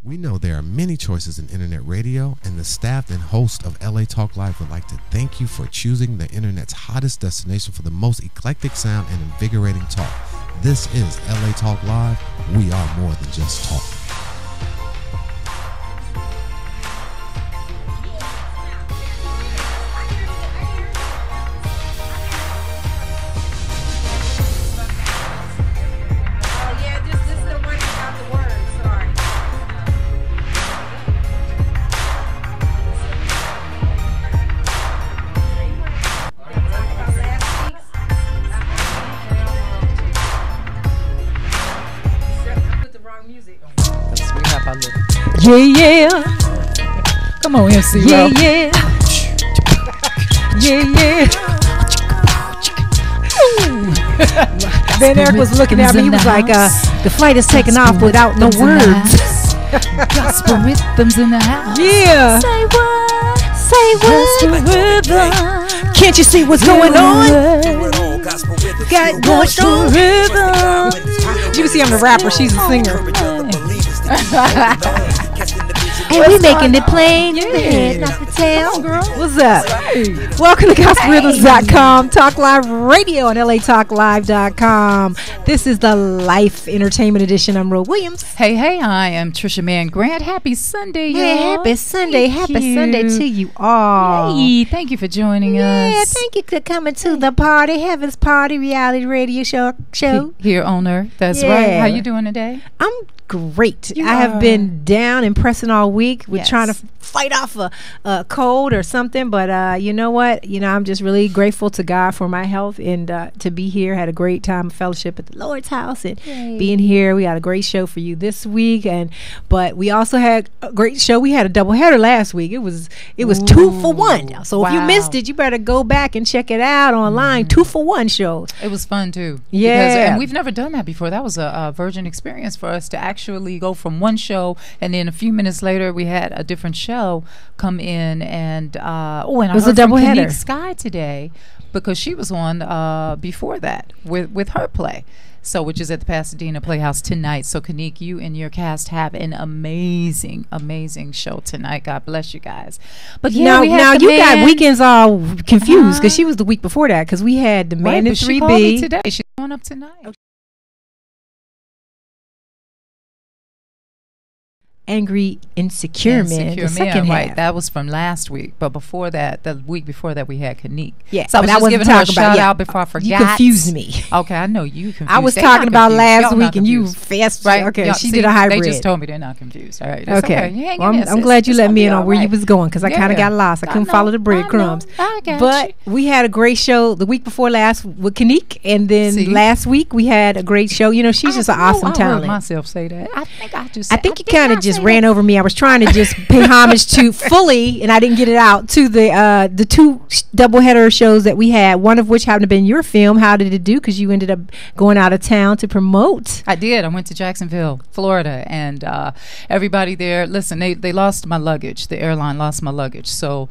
We know there are many choices in internet radio, and the staff and host of LA Talk Live would like to thank you for choosing the internet's hottest destination for the most eclectic sound and invigorating talk. This is LA Talk Live. We are more than just talk. Yeah. Come on, MC. Yeah. Then Eric was looking at me. He was like, the flight is taking off without no words. Gospel rhythms in the house. Yeah. Say what? Gospel rhythm. Can't you see what's going on? Got gospel rhythm. You see, I'm the rapper. She's the singer. And we making it plain, not the tail. What's up? Welcome to GospelRhythms.com, Talk Live Radio on LATalkLive.com. This is the Life Entertainment Edition. I'm Roe Willams. Hey, I am Trisha Mann Grant. Happy Sunday, y'all. Hey, happy Sunday. Happy Sunday to you all. Hey, thank you for joining us. Yeah, thank you for coming to the party, Heaven's Party reality radio show. Here on Earth. That's right. How you doing today? I'm great. I have been down and pressing all week with trying to fight off a cold or something, but you know what? I'm just really grateful to God for my health and to be here. Had a great time of fellowship at the Lord's house and being here. We had a great show for you this week, but we also had a great show. We had a doubleheader last week. It was 2 for 1. So if you missed it, you better go back and check it out online. 2 for 1 shows. It was fun too. Yeah, and we've never done that before. That was a virgin experience for us to actually go from one show, and then a few minutes later we had a different show come in, and I was heard a double from header. Kanique Sky today because she was on before that with her play. So, which is at the Pasadena Playhouse tonight. So, Kanique, you and your cast have an amazing show tonight. God bless you guys. But now you got weekends all confused because she was the week before that because we had the Man in 3B. She called me today. She's going up tonight. Angry, insecure man. The second half. Right. That was from last week. But before that, the week before that, we had Kanique. Yeah. So I was just giving her a shout out before I forgot. You confused me. Okay, I know you confused. I was talking about last week and you fast. Right. Okay, she did a hybrid. They just told me they're not confused. All right. Okay. I'm glad you let me in on where you was going because I kind of got lost. I couldn't follow the breadcrumbs. But we had a great show the week before last with Kanique. And then last week we had a great show. She's just an awesome talent. I heard myself say that. I think you kind of just ran over me. I was trying to just pay homage to fully, and I didn't get it out, to the 2 doubleheader shows that we had, one of which happened to be your film. How did it do? Because you ended up going out of town to promote. I did. I went to Jacksonville, Florida, and everybody there, listen, they lost my luggage. The airline lost my luggage. So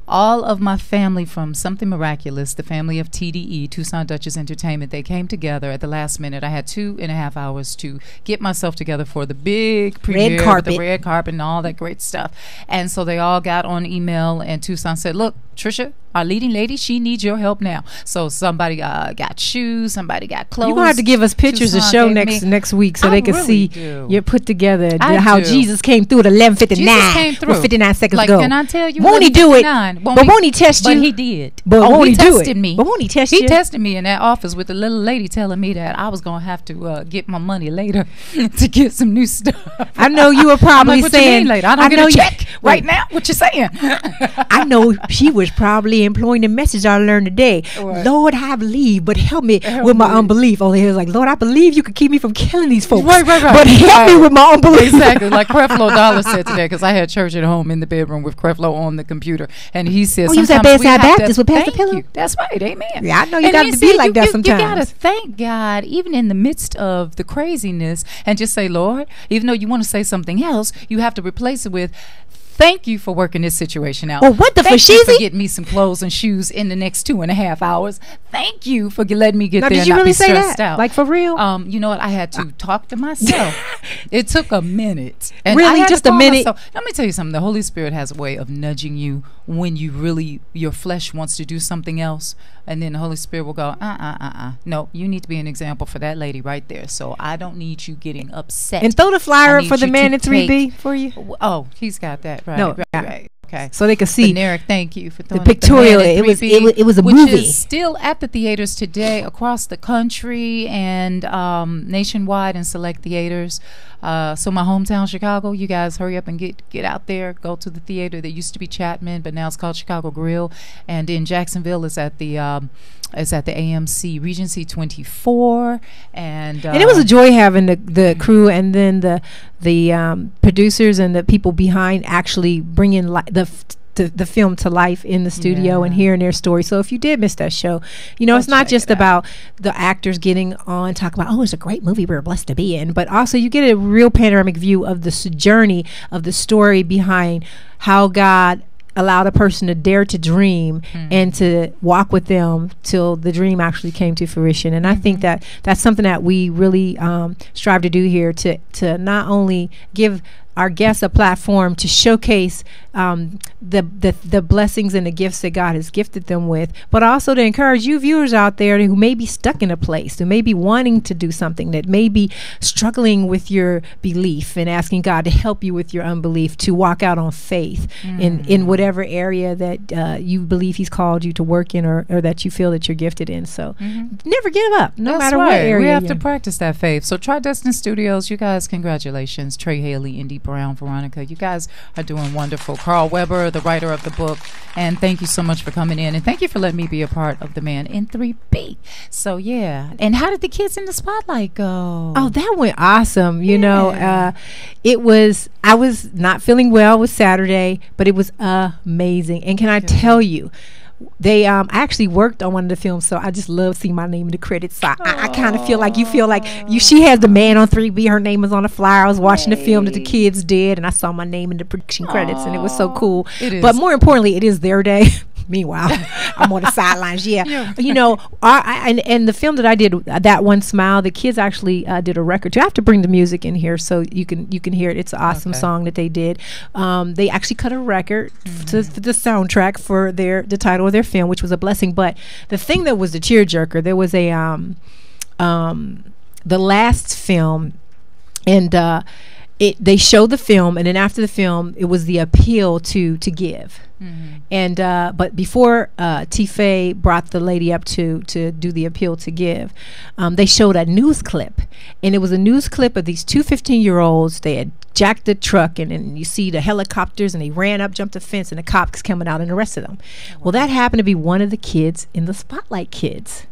all of my family from Something Miraculous, the family of TDE, Tucson Duchess Entertainment, they came together at the last minute. I had 2.5 hours to get myself together for the big premiere, the red carpet and all that great stuff. And so they all got on email, and Tucson said, look, Trisha, our leading lady, she needs your help now. So somebody got shoes, somebody got clothes. You're going to have to give us pictures of the show next week so they can see you're put together, how Jesus came through at 11:59. Jesus came through. 59 seconds ago. Can I tell you? Won't he do it? But won't he test you? But he did. But won't he do it? Me. But won't he test you? He tested me in that office with the little lady telling me that I was going to have to get my money later to get some new stuff. I know you were probably what saying. You mean later? I don't get a check right now. What you saying? I know she was probably employing the message I learned today. Right. Lord, I believe, but help me with my unbelief. Only he was like, Lord, I believe you could keep me from killing these folks. Right. But help me with my unbelief. Exactly. Like Creflo Dollar said today, because I had church at home in the bedroom with Creflo on the computer. And he said, you was at Bedside Baptist with Pastor Pillow? That's right. Amen. Yeah, I know you got to be like that sometimes. You got to thank God, even in the midst of the craziness, and just say, Lord, even though you want to say something else, you have to replace it with, thank you for working this situation out. Well, what the Thank you for fashizi? getting me some clothes and shoes in the next 2.5 hours. Thank you for letting me get Now, there did and you not really be say stressed that? out. Like, for real? You know what? I had to talk to myself. It took a minute. And Really? I had Just to a call minute? myself. Let me tell you something. The Holy Spirit has a way of nudging you when you really, your flesh wants to do something else. And then the Holy Spirit will go, no, you need to be an example for that lady right there. So I don't need you getting upset. And throw the flyer I up for need the you man to in 3B take- for you. Oh, he's got that. Right, No, right. Okay. So they could see. But Narek, thank you for throwing the up the Man pictorial. in It was 3B, it was a which movie. is still at the theaters today across the country and nationwide in select theaters. So my hometown, Chicago, you guys hurry up and get out there. Go to the theater that used to be Chapman, but now it's called Chicago Grill. And in Jacksonville, it's at the AMC Regency 24. And it was a joy having the crew and then the producers and the people behind actually bringing the film to life in the studio and hearing their story. So if you did miss that show, it's not just about the actors getting on, talking about, it's a great movie we're blessed to be in, but also you get a real panoramic view of the journey of the story behind how God allowed a person to dare to dream and to walk with them till the dream actually came to fruition. And I think that that's something that we really strive to do here, to not only give our guests a platform to showcase the blessings and the gifts that God has gifted them with, but also to encourage you viewers out there who may be stuck in a place, who may be wanting to do something, that may be struggling with your belief and asking God to help you with your unbelief, to walk out on faith in whatever area that you believe He's called you to work in, or that you feel that you're gifted in. So never give up, no matter what area. We have you're to practice that faith. So Try Destin Studios, you guys, congratulations. Trey Haley, Indy Brown, Veronica, you guys are doing wonderful. Carl Weber, the writer of the book, and thank you so much for coming in, and thank you for letting me be a part of the Man in 3B. So yeah, and how did the kids in the spotlight go? Oh, that went awesome. It was, I was not feeling well. It was Saturday, but it was amazing. And can I tell you, they I actually worked on one of the films, so I just love seeing my name in the credits. So I kind of feel like she has the Man on 3B, her name was on the flyer. I was watching the film that the kids did, and I saw my name in the production credits, and it was so cool. But more importantly, it is their day. Meanwhile, I'm on the sidelines. And the film that I did, That One Smile, the kids actually did a record too. I have to bring the music in here so you can hear it. It's an awesome song that they did. They actually cut a record for the soundtrack for the title of their film, which was a blessing. But the thing that was the tearjerker, there was a the last film, and they showed the film, and then after the film, it was the appeal to give. And but before Tife brought the lady up to do the appeal to give, they showed a news clip, and it was a news clip of these two 15-year-olds. They had jacked the truck, and then you see the helicopters, and they ran up, jumped the fence, and the cops coming out and arrested them. Well, that happened to be one of the kids in the Spotlight Kids.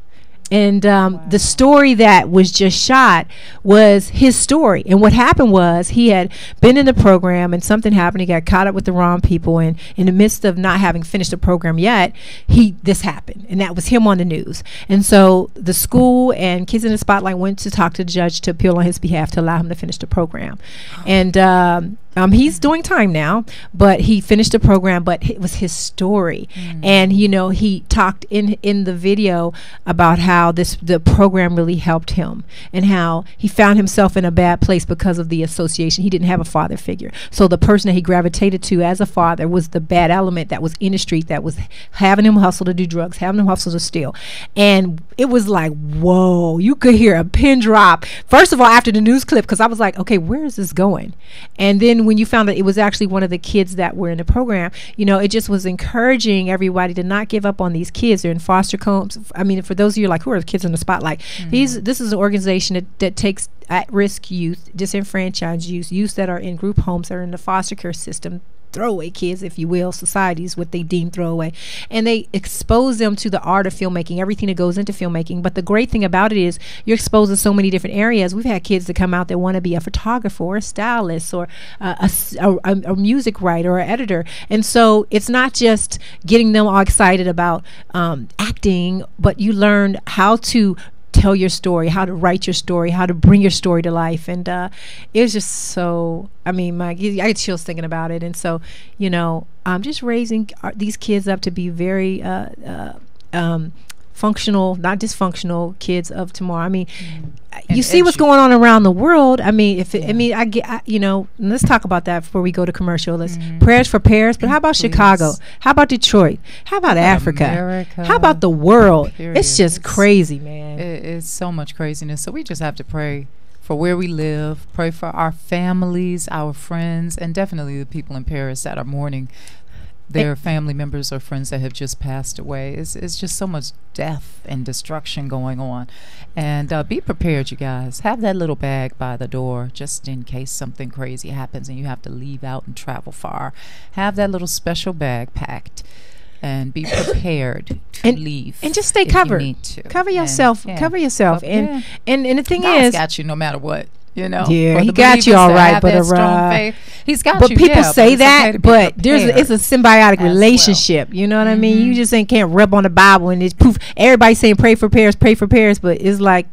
And the story that was just shot was his story. And what happened was, he had been in the program and something happened. He got caught up with the wrong people. And in the midst of not having finished the program yet, this happened. And that was him on the news. And so the school and Kids in the Spotlight went to talk to the judge to appeal on his behalf to allow him to finish the program. And he's doing time now, but he finished the program, but it was his story. And, he talked in the video about how the program really helped him, and how he found himself in a bad place because of the association. He didn't have a father figure. So the person that he gravitated to as a father was the bad element that was in the street, that was having him hustle to do drugs, having him hustle to steal. And it was like, whoa, you could hear a pin drop. First of all, after the news clip, because I was like, okay, where is this going? And then when you found that it was actually one of the kids that were in the program, it just was encouraging everybody to not give up on these kids. They're in foster homes. I mean, for those of you like, who are the kids in the Spotlight? This is an organization that takes at-risk youth, disenfranchised youth that are in group homes, that are in the foster care system, throwaway kids, if you will, societies, what they deem throwaway, and they expose them to the art of filmmaking, everything that goes into filmmaking. But the great thing about it is you're exposed to so many different areas. We've had kids that come out that want to be a photographer or a stylist or a music writer or an editor, and so it's not just getting them all excited about acting, but you learn how to tell your story, how to write your story, how to bring your story to life. And it was just so, I mean, I get chills thinking about it. And so, you know, I'm just raising these kids up to be very functional, not dysfunctional kids of tomorrow. I mean, you see what's going on around the world. I mean, you know, let's talk about that before we go to commercial. Let's prayers for Paris, but how about Chicago? How about Detroit? How about Africa? America? How about the world? Period. It's just crazy, man. It's so much craziness. So we just have to pray for where we live, pray for our families, our friends, and definitely the people in Paris that are mourning their family members or friends that have just passed away. It's just so much death and destruction going on. And be prepared, you guys. Have that little bag by the door just in case something crazy happens and you have to leave out and travel far. Have that little special bag packed and be prepared to leave. And just stay covered. Cover yourself. Cover yourself. And the thing is, God's got you no matter what. You know, yeah, he got you all right, but he's got but you. People say that, okay, but it's a symbiotic relationship. Well. You know what I mean? You just can't rub on the Bible and it's poof. Everybody's saying pray for Paris, but it's like,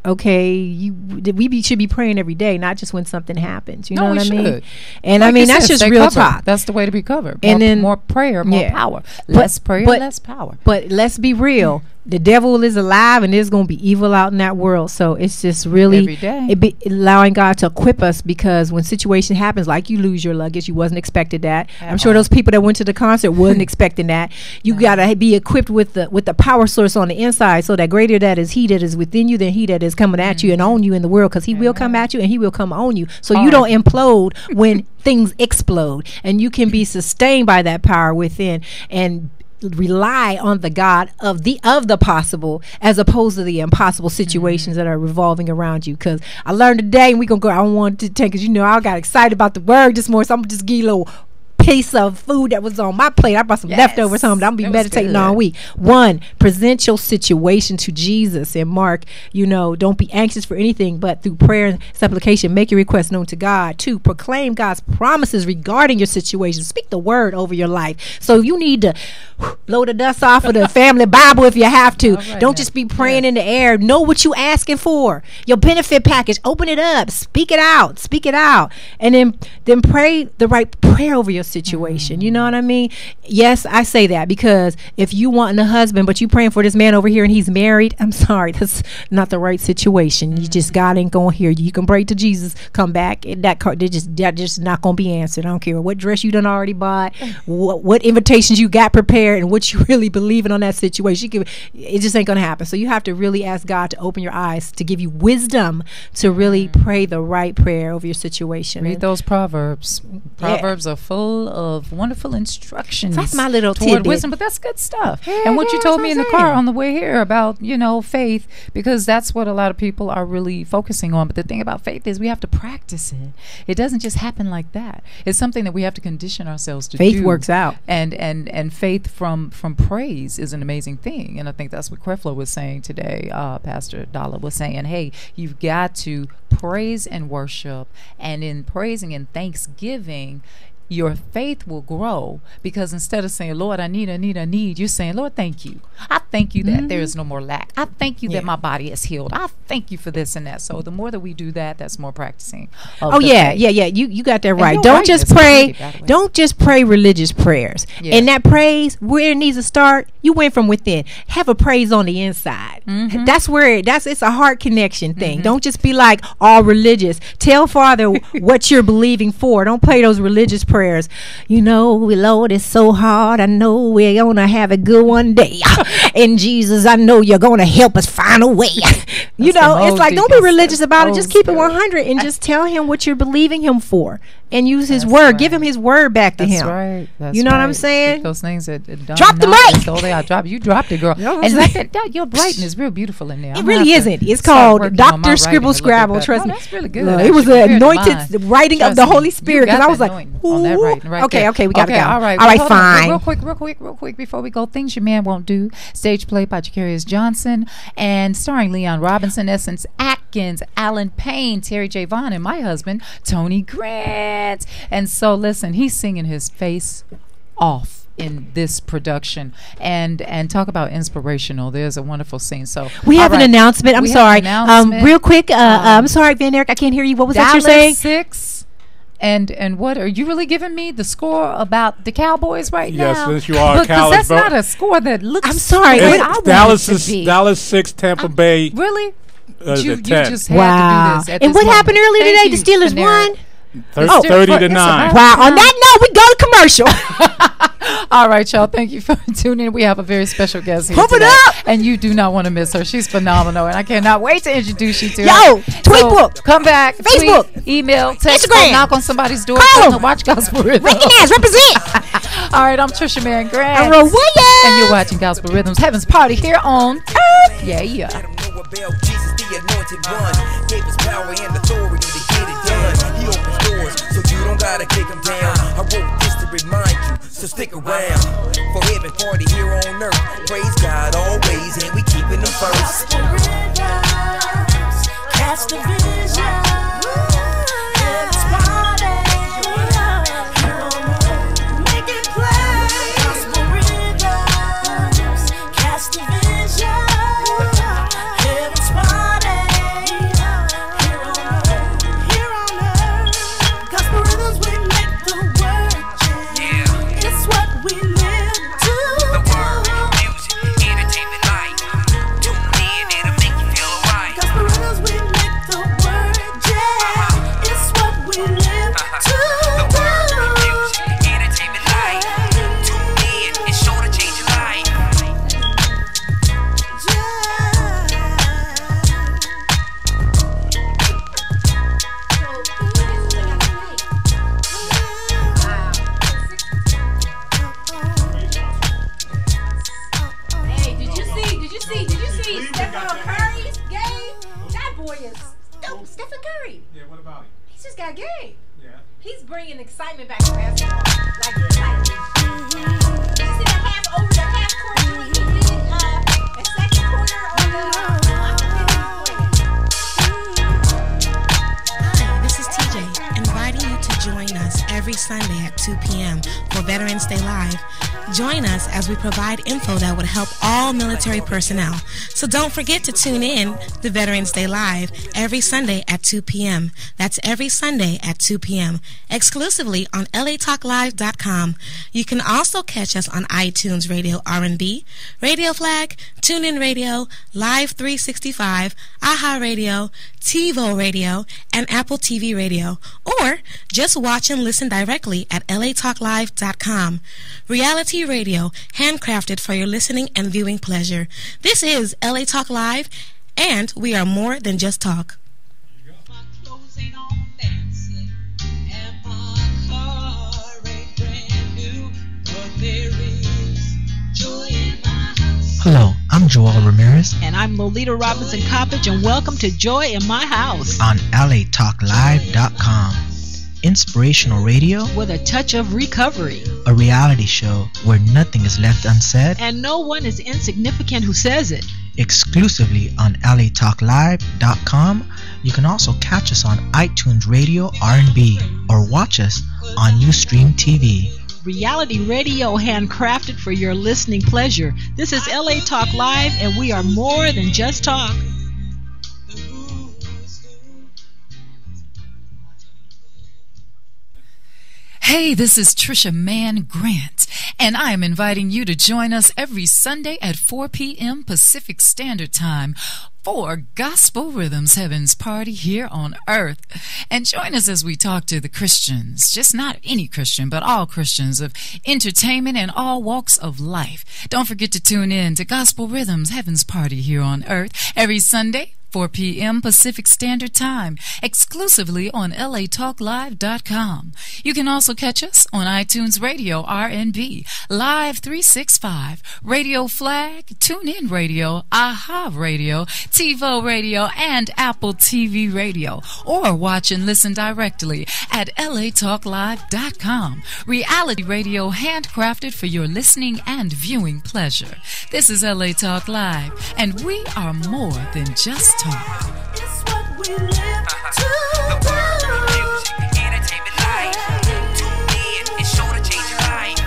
okay, we should be praying every day, not just when something happens. You know what I mean? And I mean, that's just real covered. Talk. That's the way to be covered. And then more prayer, more power. Less prayer, less power. But let's be real. The devil is alive, and there's going to be evil out in that world. So it's just really every day. Allowing God to equip us, because when situation happens, like you lose your luggage, you wasn't expected that. I'm sure those people that went to the concert wasn't expecting that. You got to be equipped with the power source on the inside, so that greater that is he that is within you than he that is coming at you and on you in the world, because he will come at you and he will come on you. So you don't implode when things explode, and you can be sustained by that power within and rely on the God of the possible, as opposed to the impossible situations that are revolving around you. Because I learned today, and we gonna go, I don't want to take, because you know I got excited about the word this morning, so I'm gonna just give you a little piece of food that was on my plate. I brought some leftovers home. I'm gonna be meditating all week. 1, present your situation to Jesus. And Mark, you know, don't be anxious for anything, but through prayer and supplication make your requests known to God. 2, proclaim God's promises regarding your situation. Speak the word over your life. So you need to blow the dust off of the family Bible if you have to. Don't just be praying in the air. Know what you asking for. Your benefit package. Open it up. Speak it out. Speak it out. And then pray the right prayer over your situation. You know what I mean? Yes, I say that because if you want a husband but you praying for this man over here and he's married, I'm sorry, that's not the right situation. You just, God ain't gonna hear you. You can pray to Jesus, come back, and that just not gonna be answered. I don't care what dress you done already bought, what invitations you got prepared, and what you really believe in on that situation. It just ain't gonna happen. So you have to really ask God to open your eyes, to give you wisdom to really pray the right prayer over your situation. Read those Proverbs. Proverbs are full of wonderful instructions. That's my little toward wisdom, but that's good stuff. And what you told me in the car on the way here about, you know, faith, because that's what a lot of people are really focusing on. But the thing about faith is we have to practice it. It doesn't just happen like that. It's something that we have to condition ourselves to do. Faith works out. And faith from praise is an amazing thing. And I think that's what Creflo was saying today. Pastor Dalla was saying, hey, you've got to praise and worship, and in praising and thanksgiving, your faith will grow, because instead of saying, Lord, I need, you're saying, Lord, thank you. I thank you that there is no more lack. I thank you that my body is healed. I thank you for this and that. So the more that we do that, that's more practicing. You got that right. Don't just pray religious prayers. And that praise, where it needs to start, you went from within. Have a praise on the inside. That's where it's a heart connection thing. Don't just be like all religious. Tell Father what you're believing for. Don't play those religious prayers. You know, Lord, it's so hard. I know we're gonna have a good one day. And Jesus, I know you're gonna help us find a way. You know, it's like, don't be religious about it. Just keep it 100 and just tell him what you're believing him for, and use his word. Give him his word back to him. Right. You know what I'm saying? Those things that drop the mic. You dropped it, girl. And that your writing is real beautiful in there. It really isn't. It's called Dr. Scribble Scrabble. Trust me. That's really good. It was an anointed writing of the Holy Spirit, because I was like, okay, we gotta go. All right, fine. Real quick before we go, things your man won't do. Stage play by Jacarius Johnson, and starring Leon Robinson, Essence Atkins, Alan Payne, Terry J. Vaughn, and my husband Tony Grant. And so listen, he's singing his face off in this production. And talk about inspirational. There's a wonderful scene. So we have an announcement. I'm sorry. Real quick. I'm sorry, Van Eric. I can't hear you. What was that you're saying? 6. And what are you really giving me the score about the Cowboys right now? Yes, since you are a Cowboys. Because that's not a score that looks. I'm sorry. Dallas 6, Tampa Bay. Really? You just had to do this. And what happened earlier today? The Steelers won. 30-9. Wow. On that note, we go to commercial. All right, y'all. Thank you for tuning in. We have a very special guest here Pump today, it up. and you do not want to miss her. She's phenomenal, and I cannot wait to introduce you to her. Yo, Tweetbook. Come back. Facebook. Tweet, email, text, Instagram. knock on somebody's door. Call. Watch Gospel Rhythms. Recognize, represent. All right, I'm Trisha Mann Grant. I'm Roe Willams. And you're watching Gospel Rhythms, Heaven's Party here on Earth. Yeah. Jesus, the anointed one, gave us power and authority to get it done. He opens doors, so you don't gotta kick them down. I wrote this to remind you, so stick around. For heaven party here on earth, praise God always, and we keeping them first. Catch the vision. Heaven's party. Make it play. Gospel rhythms. Catch the vision. Heaven's party. Here on earth. Gospel rhythms, we make the word. Yeah. It's what we live to the word, music, entertainment, life. Tune in, it'll make you feel alright. Gospel rhythms, we make the word. Yeah. It's what we live to the word, music, entertainment, life. Tune in, it's sure to change your life. Hey, did you see Stephen Curry's game? That boy is dope. Stephen Curry. Yeah, what about him? He's just got game. Yeah. He's bringing excitement back to basketball. Like, did you see that half court doing he did a second quarter on the Hi, this is TJ, inviting you to join us every Sunday at 2 p.m. for Veterans Day Live. Join us as we provide info that would help all military personnel. So don't forget to tune in to Veterans Day Live every Sunday at 2 p.m. That's every Sunday at 2 p.m. exclusively on latalklive.com. You can also catch us on iTunes Radio R&B, Radio Flag, TuneIn Radio, Live 365, AHA Radio, TiVo Radio, and Apple TV Radio. Or just watch and listen directly at latalklive.com. Reality radio, handcrafted for your listening and viewing pleasure. This is LA Talk Live, and we are more than just talk. Hello, I'm Joel Ramirez. And I'm Lolita Robinson Coppage, and welcome to Joy in My House on LATalkLive.com. Inspirational radio with a touch of recovery. A reality show where nothing is left unsaid and no one is insignificant who says it. Exclusively on LATalkLive.com. You can also catch us on iTunes Radio R&B or watch us on Ustream TV. Reality radio handcrafted for your listening pleasure. This is LA Talk Live, and we are more than just talk. Hey, this is Trisha Mann Grant, and I am inviting you to join us every Sunday at 4 p.m. Pacific Standard Time for Gospel Rhythms, Heaven's Party here on Earth. And join us as we talk to the Christians, just not any Christian, but all Christians of entertainment and all walks of life. Don't forget to tune in to Gospel Rhythms, Heaven's Party here on Earth every Sunday, 4 p.m. Pacific Standard Time, exclusively on latalklive.com. You can also catch us on iTunes Radio R&B, Live 365, Radio Flag, TuneIn Radio, AHA Radio, TiVo Radio, and Apple TV Radio. Or watch and listen directly at latalklive.com. Reality radio handcrafted for your listening and viewing pleasure. This is LA Talk Live, and we are more than just talk. It's what we live to the word, music, entertainment, life. Tune in, it's sure to change your life.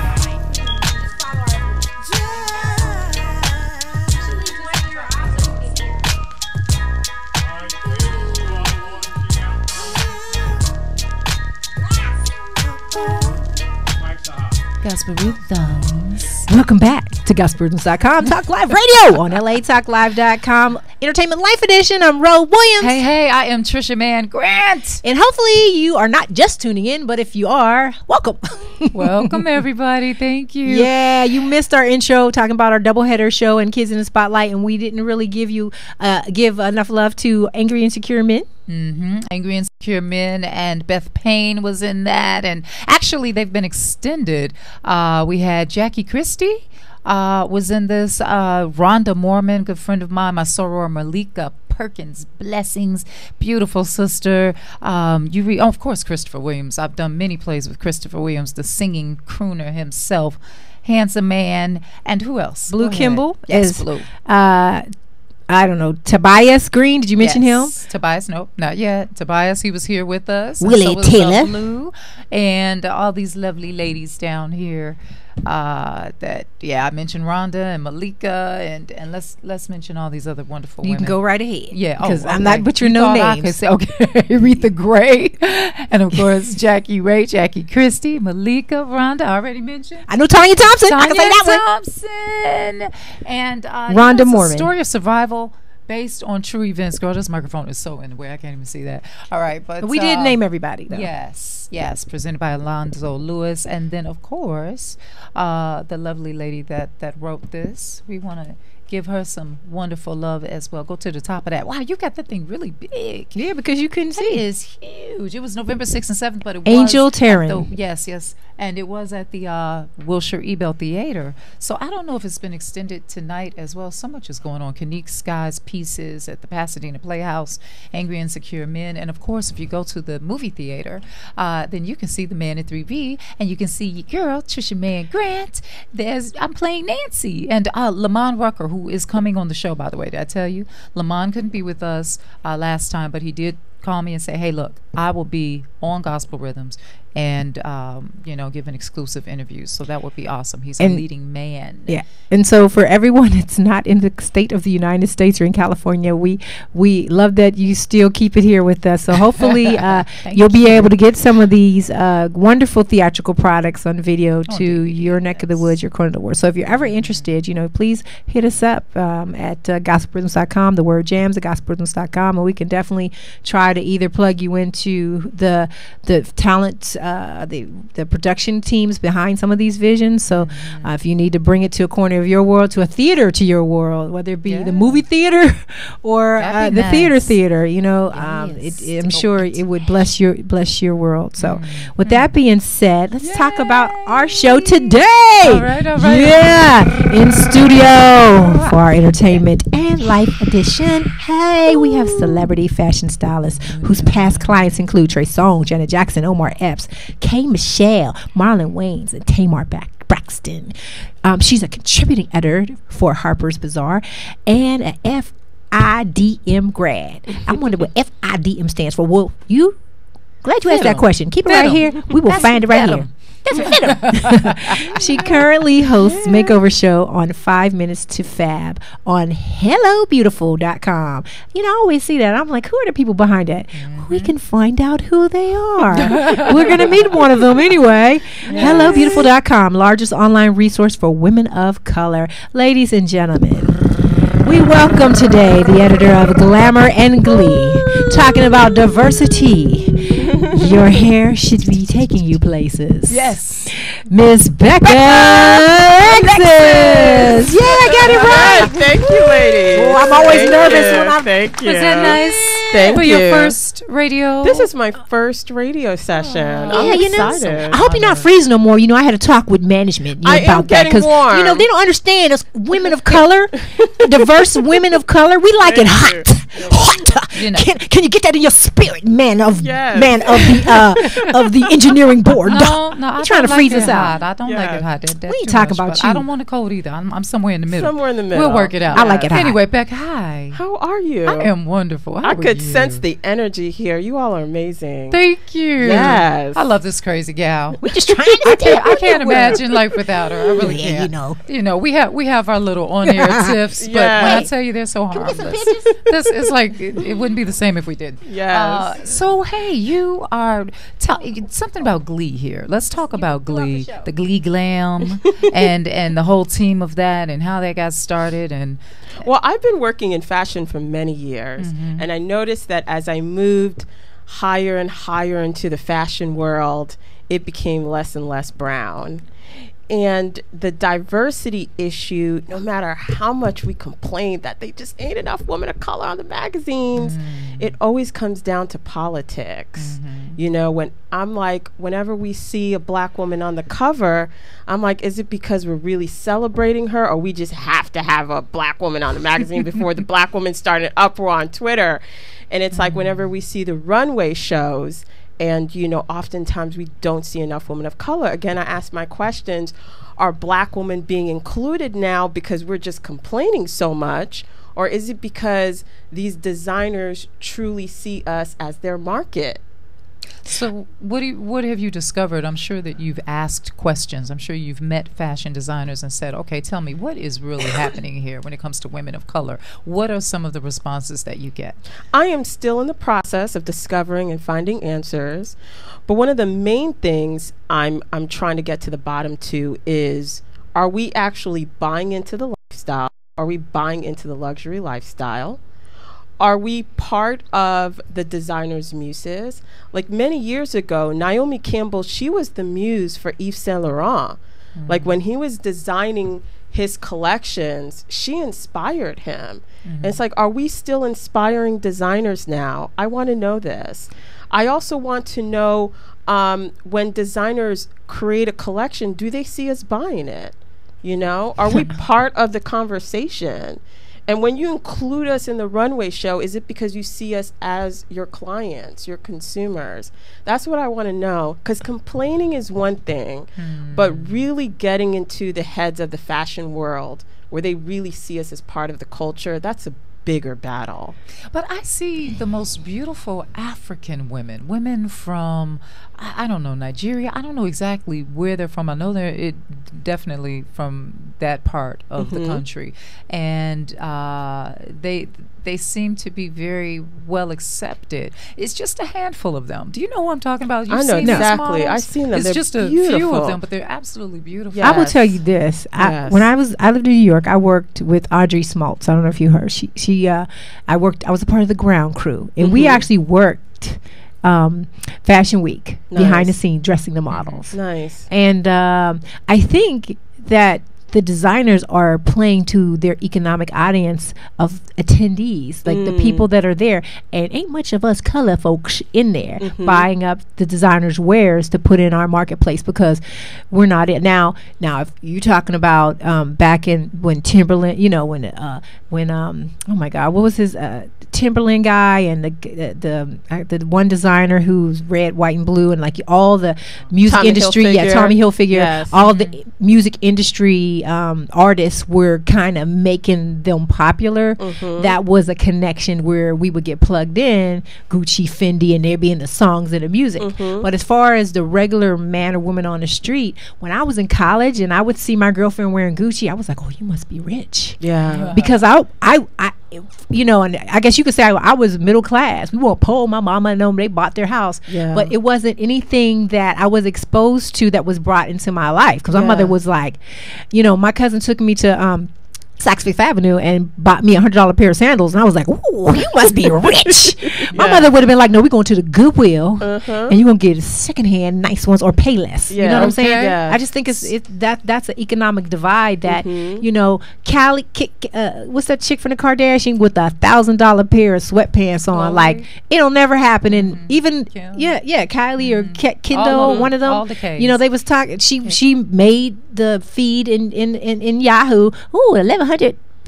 Gospel Rhythms. Welcome back to GospelRhythms.com, Talk Live Radio on LATalkLive.com, Entertainment Life Edition. I'm Roe Willams. Hey, I am Trisha Mann Grant. And hopefully you are not just tuning in, but if you are, welcome. Welcome, everybody. Thank you. Yeah, you missed our intro talking about our doubleheader show and Kids in the Spotlight, and we didn't really give enough love to Angry Insecure Men. Angry Insecure Men, and Beth Payne was in that, and actually they've been extended. We had Jackie Christie was in this, Rhonda Mormon, good friend of mine, my soror Malika Perkins, blessings, beautiful sister. Of course, Christopher Williams. I've done many plays with Christopher Williams, the singing crooner himself, handsome man. And who else? Blue Kimball is Blue. I don't know, Tobias Green. Did you mention him? Tobias, no, not yet. Tobias, he was here with us. Willie Taylor. Blue, and all these lovely ladies down here. I mentioned Rhonda and Malika, and let's mention all these other wonderful women. You can go right ahead. Yeah, because I'm not butchering no names. I could say, okay, Aretha Gray, and of course Jackie Ray, Jackie Christie, Malika, Rhonda. I already mentioned. I know Tanya Thompson. I can say that Thompson, and Rhonda Mormon. Story of survival. Based on true events. Girl, this microphone is so in the way I can't even see that. All right, but we did name everybody though. Yes, presented by Alonzo Lewis, and then of course the lovely lady that wrote this. We want to give her some wonderful love as well. Go to the top of that. Wow, you got that thing really big. Yeah, because you couldn't see. It is huge. It was November 6th and 7th, but it Angel was Taryn. Yes. And it was at the Wilshire Ebell Theater. So I don't know if it's been extended tonight as well. So much is going on. Kanique Sky's pieces at the Pasadena Playhouse, Angry Insecure Men. And, of course, if you go to the movie theater, then you can see The Man in 3B. And you can see your girl, Trisha Mann Grant. I'm playing Nancy. And Lamont Rucker, who is coming on the show, by the way. Did I tell you? Lamont couldn't be with us last time, but he did call me and say, hey, look, I will be on Gospel Rhythms and give an exclusive interview. So that would be awesome. He's a leading man. Yeah. And so for everyone that's not in the state of the United States or in California, we love that you still keep it here with us. So hopefully you'll be able to get some of these wonderful theatrical products on video to your neck of the woods, your corner of the world. So if you're ever interested, please hit us up at gospelrhythms.com, the word jams at gospelrhythms.com, and we can definitely try to either plug you into the talent, the production teams behind some of these visions. So if you need to bring it to a corner of your world, to a theater to your world, whether it be the movie theater or the theater, I'm sure it would bless your world. So with that being said, let's talk about our show today. All right. Yeah, in studio for our entertainment and life edition. Hey, we have celebrity fashion stylists whose past clients include Trey Songz, Janet Jackson, Omar Epps, K. Michelle, Marlon Wayans, and Tamar Braxton. She's a contributing editor for Harper's Bazaar and a FIDM grad. I wonder what FIDM stands for. Well, glad you asked that question. Keep it right here. We will find it right here. She currently hosts Makeover Show on 5 Minutes to Fab on HelloBeautiful.com. I always see that. I'm like, who are the people behind that? We can find out who they are. We're going to meet one of them anyway. HelloBeautiful.com, largest online resource for women of color. Ladies and gentlemen, we welcome today the editor of Glamour and Glee, talking about diversity. Your hair should be taking you places. Yes. Miss Becca Alexis. Yeah, I got it right. Thank you, ladies. Oh, I'm always nervous when I'm. Thank you. Was that nice? Thank for you. your first radio? This is my first radio session. I'm excited. I hope you're not freezing no more. I had a talk with management about that because they don't understand us women of color, diverse women of color. We like it hot. Can you get that in your spirit, man of the engineering board? No, you're trying to freeze us out. I don't like it hot. We ain't talking about you. I don't want it cold either. I'm somewhere in the middle. Somewhere in the middle. We'll work it out. I like it hot. Anyway, Beck, hi. How are you? I am wonderful. I could sense the energy be here. You all are amazing. Thank you. Yes. I love this crazy gal. We're just trying to I can't imagine life without her. I really can't. You know, we have our little on-air tips, but when I tell you they're so harmless, this is like it wouldn't be the same if we did. Yes. So hey, you are something about Glee here. Let's talk about Glee, the Glee glam, and the whole team of that, and how that got started. And well, I've been working in fashion for many years, and I noticed that as I moved higher and higher into the fashion world, it became less and less brown. And the diversity issue, no matter how much we complain that they just ain't enough women of color on the magazines, it always comes down to politics. You know, when I'm like, whenever we see a black woman on the cover, I'm like, is it because we're really celebrating her, or we just have to have a black woman on the magazine before the black woman started an uproar on Twitter? And it's like whenever we see the runway shows, and, you know, oftentimes we don't see enough women of color. Again, I ask my questions, are black women being included now because we're just complaining so much? Or is it because these designers truly see us as their market? So what have you discovered? I'm sure that you've asked questions. I'm sure you've met fashion designers and said, okay, tell me, what is really happening here when it comes to women of color? What are some of the responses that you get? I am still in the process of discovering and finding answers. But one of the main things I'm trying to get to the bottom to is, are we actually buying into the lifestyle? Are we buying into the luxury lifestyle? Are we part of the designer's muses? Like many years ago, Naomi Campbell, she was the muse for Yves Saint Laurent. Like when he was designing his collections, she inspired him. And it's like, are we still inspiring designers now? I want to know this. I also want to know, when designers create a collection, do they see us buying it? You know, are we part of the conversation? And when you include us in the runway show, is it because you see us as your clients, your consumers? That's what I want to know. Because complaining is one thing, but really getting into the heads of the fashion world where they really see us as part of the culture, that's a bigger battle. But I see the most beautiful African women from, I don't know, Nigeria. I don't know exactly where they're from. I know they're definitely from that part of the country, and they seem to be very well accepted. It's just a handful of them. Do you know who I'm talking about? I know exactly. I've seen them. It's they're just beautiful. A few of them, but they're absolutely beautiful. I will tell you this. When I lived in New York, I worked with Audrey Smaltz. I don't know if you heard. I was a part of the ground crew, and we actually worked Fashion Week behind the scenes, dressing the models. Nice. And I think that the designers are playing to their economic audience of attendees, like the people that are there. And ain't much of us color folks in there buying up the designers' wares to put in our marketplace, because we're not it. Now, if you're talking about back in when Timberland, you know, when oh my God, what was his Timberland guy and the one designer who's red, white, and blue, and like all the music Tommy industry, Hilfiger. Tommy Hilfiger, all the music industry artists were kind of making them popular. That was a connection where we would get plugged in, Gucci, Fendi, and there being the songs and the music. But as far as the regular man or woman on the street, when I was in college and I would see my girlfriend wearing Gucci, I was like, oh, you must be rich. Yeah. Because I you know, and I guess you could say I was middle class. We weren't poor. My mama and them, they bought their house. But it wasn't anything that I was exposed to that was brought into my life. Because my mother was like, you know, my cousin took me to Saks Fifth Avenue and bought me $100 pair of sandals, and I was like, "Ooh, you must be rich." My mother would have been like, "No, we're going to the Goodwill, and you're gonna get secondhand nice ones or pay less." You know what I'm saying? I just think that's an economic divide that you know. Callie, what's that chick from the Kardashian with a $1,000 pair of sweatpants on? Like it'll never happen. And even Kylie or Kendall, one of them. All the you know, they was talking. She made the feed in Yahoo. Ooh, 1,100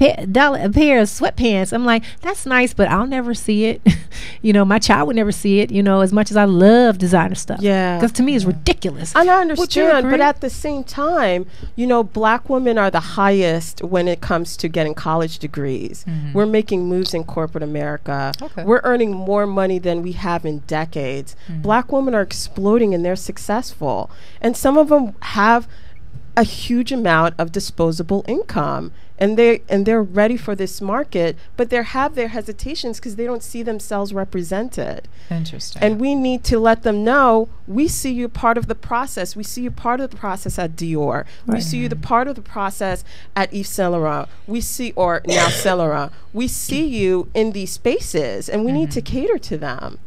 a pair of sweatpants. I'm like, that's nice, but I'll never see it. My child would never see it, as much as I love designer stuff. Yeah. Because to me, it's ridiculous. And I understand, but at the same time, black women are the highest when it comes to getting college degrees. We're making moves in corporate America. Okay. We're earning more money than we have in decades. Black women are exploding and they're successful. And some of them have a huge amount of disposable income. And they're ready for this market, but they have their hesitations because they don't see themselves represented. Interesting. And we need to let them know, we see you part of the process. We see you part of the process at Dior. We see you the part of the process at Yves Saint Laurent. Or now Saint Laurent. We see you in these spaces, and we need to cater to them.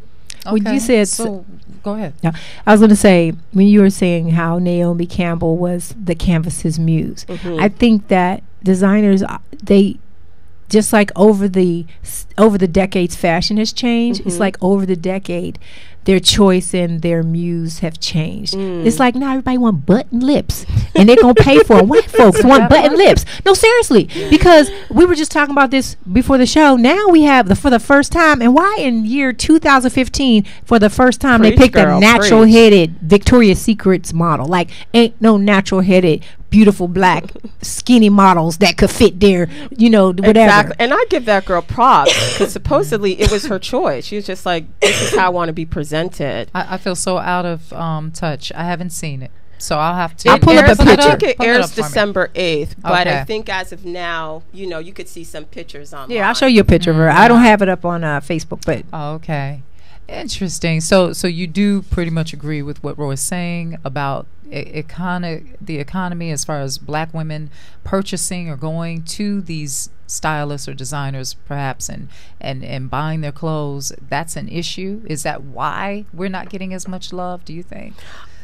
Okay. When you said so, go ahead. No, I was going to say, when you were saying how Naomi Campbell was the canvas's muse, I think that designers, they just like over the decades, fashion has changed. It's like over the decade, their choice and their muse have changed. It's like now everybody want button lips, and they're gonna pay for it. White folks want button lips. No, seriously, because we were just talking about this before the show. Now we have for the first time, and why in year 2015 for the first time they picked a natural headed Victoria's Secrets model. Like, ain't no natural headed beautiful black skinny models that could fit their whatever. Exactly. And I give that girl props because supposedly it was her choice. She was just like, this is how I want to be presented. I feel so out of touch. I haven't seen it, so I'll have to. I'll pull up a picture. I think it airs December 8th, but I think as of now, you could see some pictures online. Yeah, I'll show you a picture of her. I don't have it up on Facebook, but okay. Interesting. So you do pretty much agree with what Roy is saying about the economy as far as black women purchasing or going to these stylists or designers perhaps and buying their clothes. That's an issue. Is that why we're not getting as much love, do you think?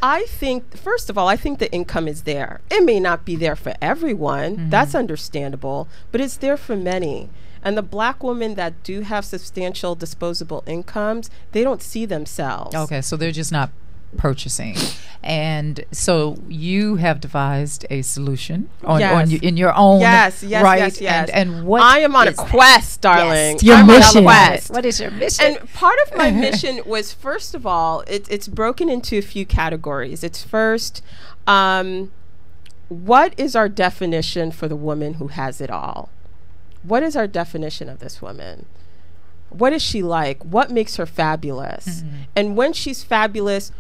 I think, first of all, I think the income is there. It may not be there for everyone. That's understandable, but it's there for many. And the black women that do have substantial disposable incomes, they don't see themselves. Okay, so they're just not purchasing. And so you have devised a solution in your own yes. And what I am on a quest, darling. Yes. Your mission. What is your mission? And part of my mission was, first of all, it's broken into a few categories. It's first, what is our definition for the woman who has it all? What is our definition of this woman? What is she like? What makes her fabulous? And when she's fabulous,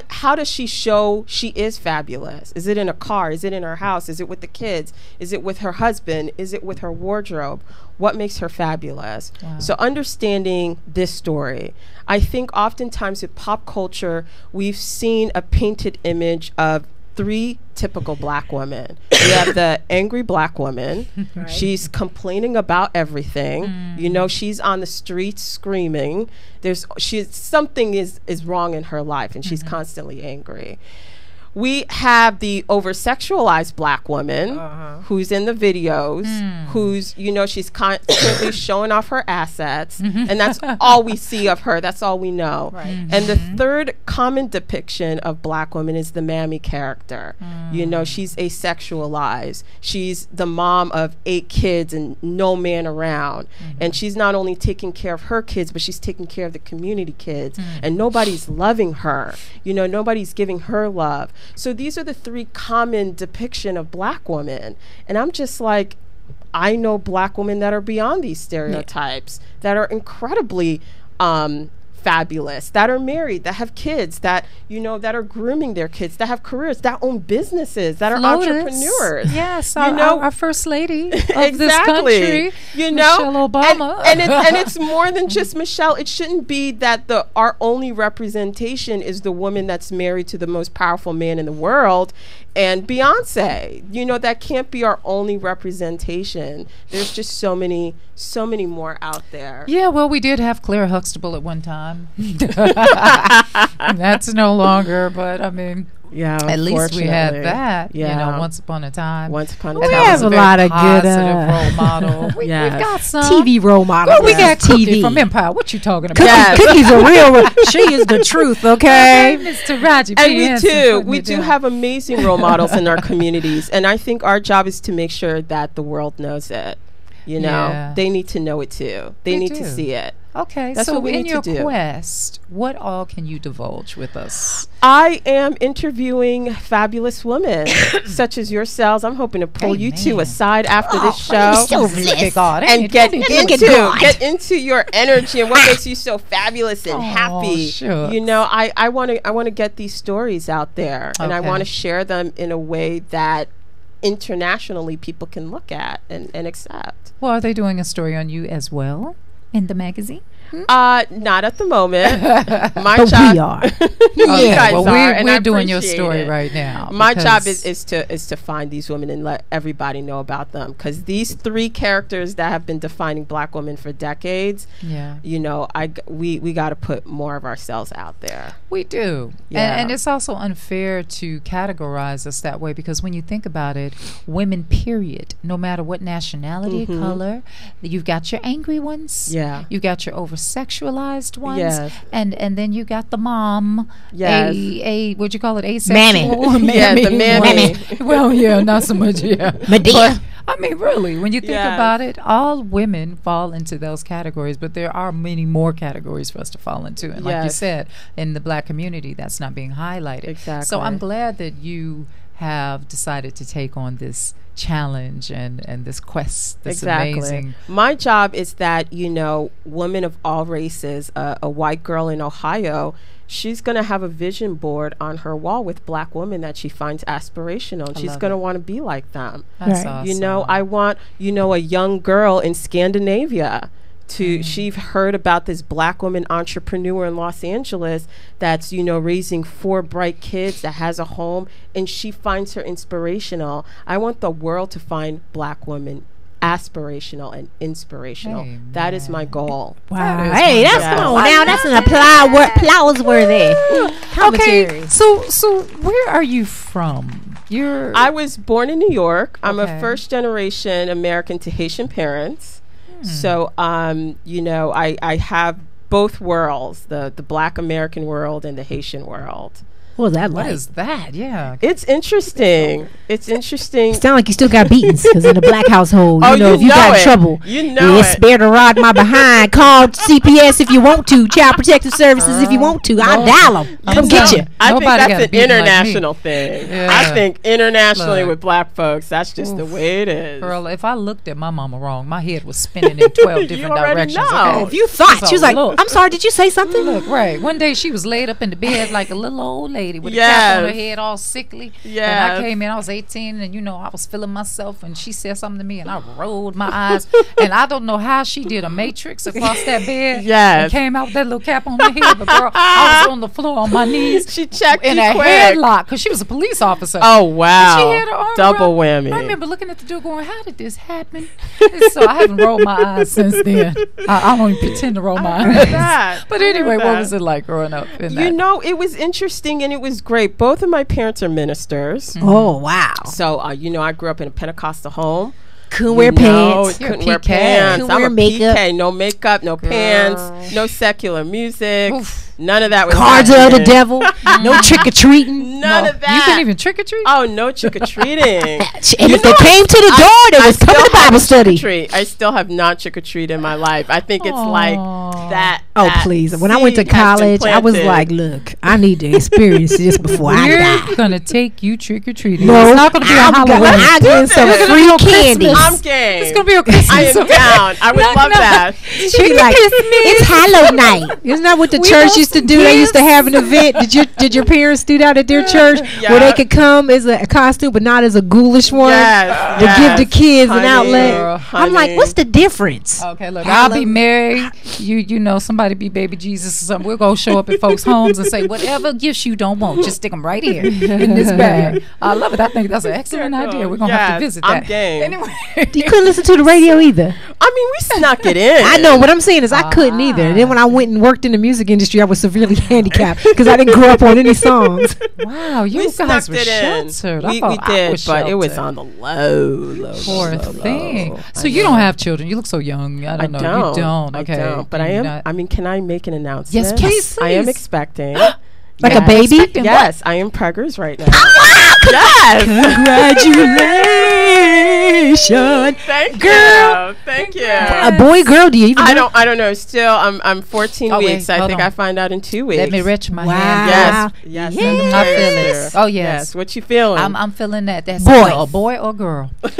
how does she show she is fabulous? Is it in a car? Is it in her house? Is it with the kids? Is it with her husband? Is it with her wardrobe? What makes her fabulous? Wow. So understanding this story. I think oftentimes with pop culture, we've seen a painted image of three typical black women. We have the angry black woman. Right. She's complaining about everything. She's on the streets screaming. Something is wrong in her life, and she's constantly angry. We have the over-sexualized black woman who's in the videos, who's, she's constantly showing off her assets, and that's all we see of her. That's all we know. Right. And the third common depiction of black women is the mammy character. She's asexualized. She's the mom of 8 kids and no man around. And she's not only taking care of her kids, but she's taking care of the community kids. And nobody's loving her. Nobody's giving her love. So these are the 3 common depiction of black women. And I'm just like, I know black women that are beyond these stereotypes, that are incredibly fabulous, that are married, that have kids, that that are grooming their kids, that have careers, that own businesses, that are entrepreneurs. Yes, our first lady of this country, Michelle Obama. And it's more than just Michelle. It shouldn't be that our only representation is the woman that's married to the most powerful man in the world and Beyonce. That can't be our only representation. There's just so many more out there. Yeah, well, we did have Claire Huxtable at one time. That's no longer, but I mean, at least we had that. Once upon a time. We have a lot of good role model. We've got some TV role models. Well, we got Cookie from Empire. What you talking about? Cookie's a real. She is the truth. Okay, Mr. Raji. And we do have amazing role models in our communities, and I think our job is to make sure that the world knows it. You know, they need to know it too. They need to see it. Okay, that's so what we in need your to do. quest, what all can you divulge with us? I am interviewing fabulous women such as yourselves. I'm hoping to pull you two aside after this show and get into your energy and what makes you so fabulous and happy. Sure. You know, I want to get these stories out there, and I want to share them in a way that internationally people can look at and accept. Well, are they doing a story on you as well in the magazine? Not at the moment. But we are. You guys well, are, we're doing your story right now. My job is to find these women and let everybody know about them, because these three characters that have been defining Black women for decades. You know, we got to put more of ourselves out there. We do. And it's also unfair to categorize us that way, because when you think about it, women, period, no matter what nationality, color, you've got your angry ones. You got your over-sexualized ones, and then you got the mom, a what you call it, asexual, mammy. The mammy. Well, not so much, But, I mean, really, when you think about it, all women fall into those categories, but there are many more categories for us to fall into. And like you said, in the Black community, that's not being highlighted. Exactly. So I'm glad that you have decided to take on this challenge and this quest. This amazing. My job is that, you know, women of all races, a white girl in Ohio, she's going to have a vision board on her wall with Black women that she finds aspirational. She's going to want to be like them. That's awesome. You know, I want, you know, a young girl in Scandinavia she heard about this Black woman entrepreneur in Los Angeles that's, you know, raising 4 bright kids, that has a home, and she finds her inspirational. I want the world to find Black women aspirational and inspirational. That is my goal. Wow. Hey, that's come on now. That's an applause worthy commentary. Okay, so where are you from? I was born in New York. I'm a first generation American to Haitian parents. So, you know, I have both worlds, the Black American world and the Haitian world. What is that? Yeah. It's interesting. It's interesting. Sound like you still got beatings, because in the Black household, you know, if you got in trouble, you know spare to rod my behind. Call CPS if you want to. Child Protective Services if you want to. I'll dial them. Come get you. I think that's an international thing. I think internationally with Black folks, that's just the way it is. Girl, if I looked at my mama wrong, my head was spinning in 12 different directions. Okay? If you thought, she was like, I'm sorry, did you say something? Look, one day she was laid up in the bed like a little old lady with a cap on her head, all sickly. And I came in, I was 18, and you know, I was feeling myself, and she said something to me, and I rolled my eyes, and I don't know how she did a matrix across that bed, and came out with that little cap on her head, but girl, I was on the floor on my knees. She checked in a headlock, because she was a police officer. Oh, wow. And she had her arm double around. whammy. I remember looking at the door going, how did this happen? So I haven't rolled my eyes since then. I don't even pretend to roll my eyes. But anyway, what was it like growing up in that? You know, it was interesting and it was great. Both of my parents are ministers. Oh, wow. So, you know, I grew up in a Pentecostal home. Couldn't wear pants. Couldn't wear pants. Couldn't wear makeup. PK. No makeup, no pants, no secular music. Oof. None of that was Cards of the devil. No trick-or-treating. None of that. You couldn't even trick-or-treat? Oh, no trick-or-treating. And if they came to the door, they was coming to Bible study. I still have not trick-or-treat in my life. I think it's like that. Oh, please. When I went to college, I was like, look, I need to experience this before I die. We're going to take you trick-or-treating. No, it's not going to be a Halloween. I'm getting some free candy. I'm game. It's going to be a Christmas. I am down. I would love that. She'd be like, it's Hallow night. Isn't that what the church used to do? They used to have an event. Did your parents do that at their church where they could come as a costume but not as a ghoulish one to give the kids an outlet? I'm like, what's the difference? Okay, look, I'll be married. You know, somebody be baby Jesus or something. We'll go show up at folks' homes and say, whatever gifts you don't want, just stick them right here in this bag. I love it. I think that's an excellent idea. We're going to have to visit that. I'm game. Anyway. You couldn't listen to the radio either. I mean, we snuck it in. I know. What I'm saying is I couldn't either. And then when I went and worked in the music industry, I was severely handicapped because I didn't grow up on any songs. Wow, you guys were sheltered. We did, but it was on the low. Poor thing. So you don't have children. You look so young. I don't know. You don't. Okay. I don't. But I am. I mean, can I make an announcement? Yes, please. I am expecting. Like a baby? Yes, I am preggers right now. Yes. Congratulations. Thank girl. you. Thank you. A boy, girl, do you even know? I don't know. Still, I'm 14 weeks. I think I find out in 2 weeks. Let me reach my Yes. hand. Yes. I feel it. Oh, yes. What you feeling? I'm feeling that. That's Boy. a boy or girl. That's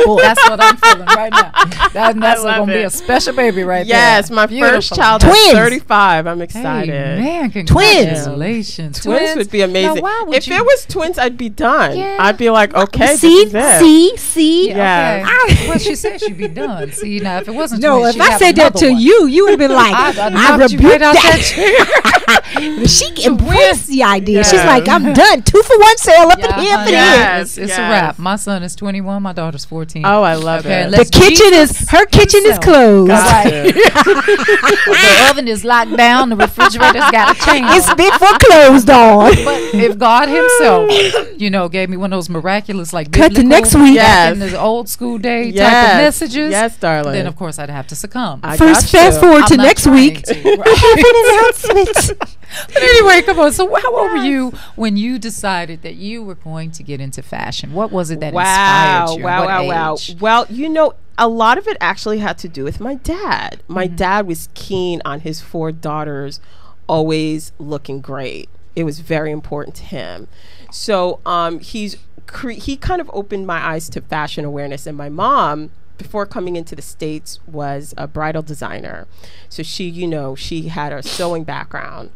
what I'm feeling right now. That's going to be a special baby right there. Yes, my first child is 35. I'm excited. Hey, man, Twins. Congratulations. Twins would be amazing. If it was twins, I'd be done. Yeah. I'd be like, okay, See. Yeah, okay. Well, she said she'd be done. See, now if it wasn't No, twins, if she'd I have said that another to one. you would have been like, I I knocked you rebuked right out that. She embraced the idea. She's Yes. like, I'm done. 2 for 1 sale up in here for honey, the Yes. It's a wrap. My son is 21. My daughter's 14. Oh, I love Okay, it. The let's kitchen her kitchen is himself. closed. The oven is locked down. The refrigerator's got a chain. It's before closed on. But if God Himself, gave me one of those miraculous, like Cut to biblical, next week. back in the old school day type Yes. of messages, Yes, darling. then of course I'd have to succumb. I First, got fast you. forward to I'm not next trying week. to, I right? have an announcement. But anyway, come on. So how old were you when you decided that you were going to get into fashion? What was it that inspired you? Wow. What age? Well, a lot of it actually had to do with my dad. My dad was keen on his 4 daughters always looking great. It was very important to him. So he kind of opened my eyes to fashion awareness. And my mom, before coming into the States, was a bridal designer. So she had a sewing background.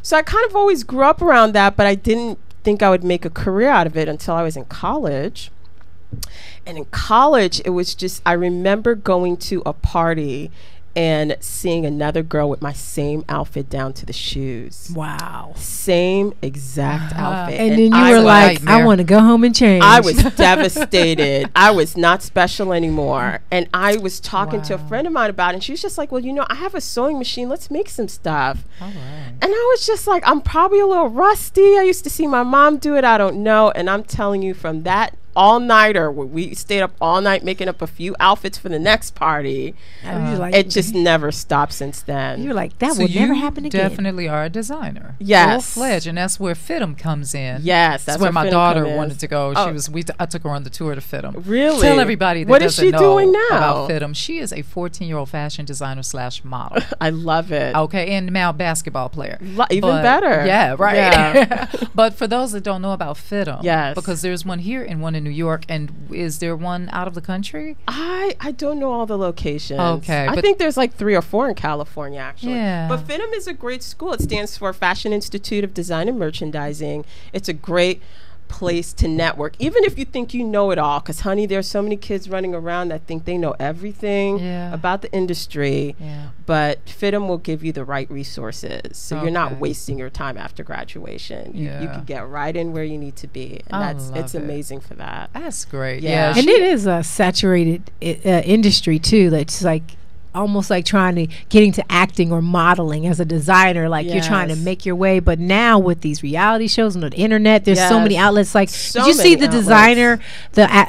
So I kind of always grew up around that, but I didn't think I would make a career out of it until I was in college. And in college, it was just, I remember going to a party and seeing another girl with my same outfit down to the shoes. Wow. Same exact outfit. And then you I were was- like, I want to go home and change. I was devastated. I was not special anymore. And I was talking to a friend of mine about it, and she was just like, well, I have a sewing machine. Let's make some stuff. All right. And I was just like, I'm probably a little rusty. I used to see my mom do it. I don't know. And I'm telling you, from that all-nighter where we stayed up all night making up a few outfits for the next party, it just never stopped since then. You're like, that So would never you happen again. definitely are a designer. Yes. Full-fledged. And that's where FIT'em comes in. Yes, That's that's where where my FIT'em daughter come in. wanted to go. Oh. I took her on the tour to FIT'em. Really? Tell everybody that What is doesn't she know doing now? about FIT'em. She is a 14-year-old fashion designer / model. I love it. Okay, and now basketball player. Even But- better. Yeah, right. Yeah. But for those that don't know about FIT'em, Yes. because there's one here and one in New York, and is there one out of the country? I don't know all the locations. Okay, I but- think there's like 3 or 4 in California, actually. Yeah. But FIT'em is a great school. It stands for Fashion Institute of Design and Merchandising. It's a great place to network, even if you think you know it all, because honey, there's so many kids running around that think they know everything about the industry. But FIT'em will give you the right resources, so you're not wasting your time after graduation. You can get right in where you need to be, and it's amazing for that. That's great. Yeah. And it is a saturated industry too. That's like almost like trying to get into acting or modeling as a designer, like you're trying to make your way. But now with these reality shows on the internet, there's so many outlets. Like, So did you see many the outlets. designer,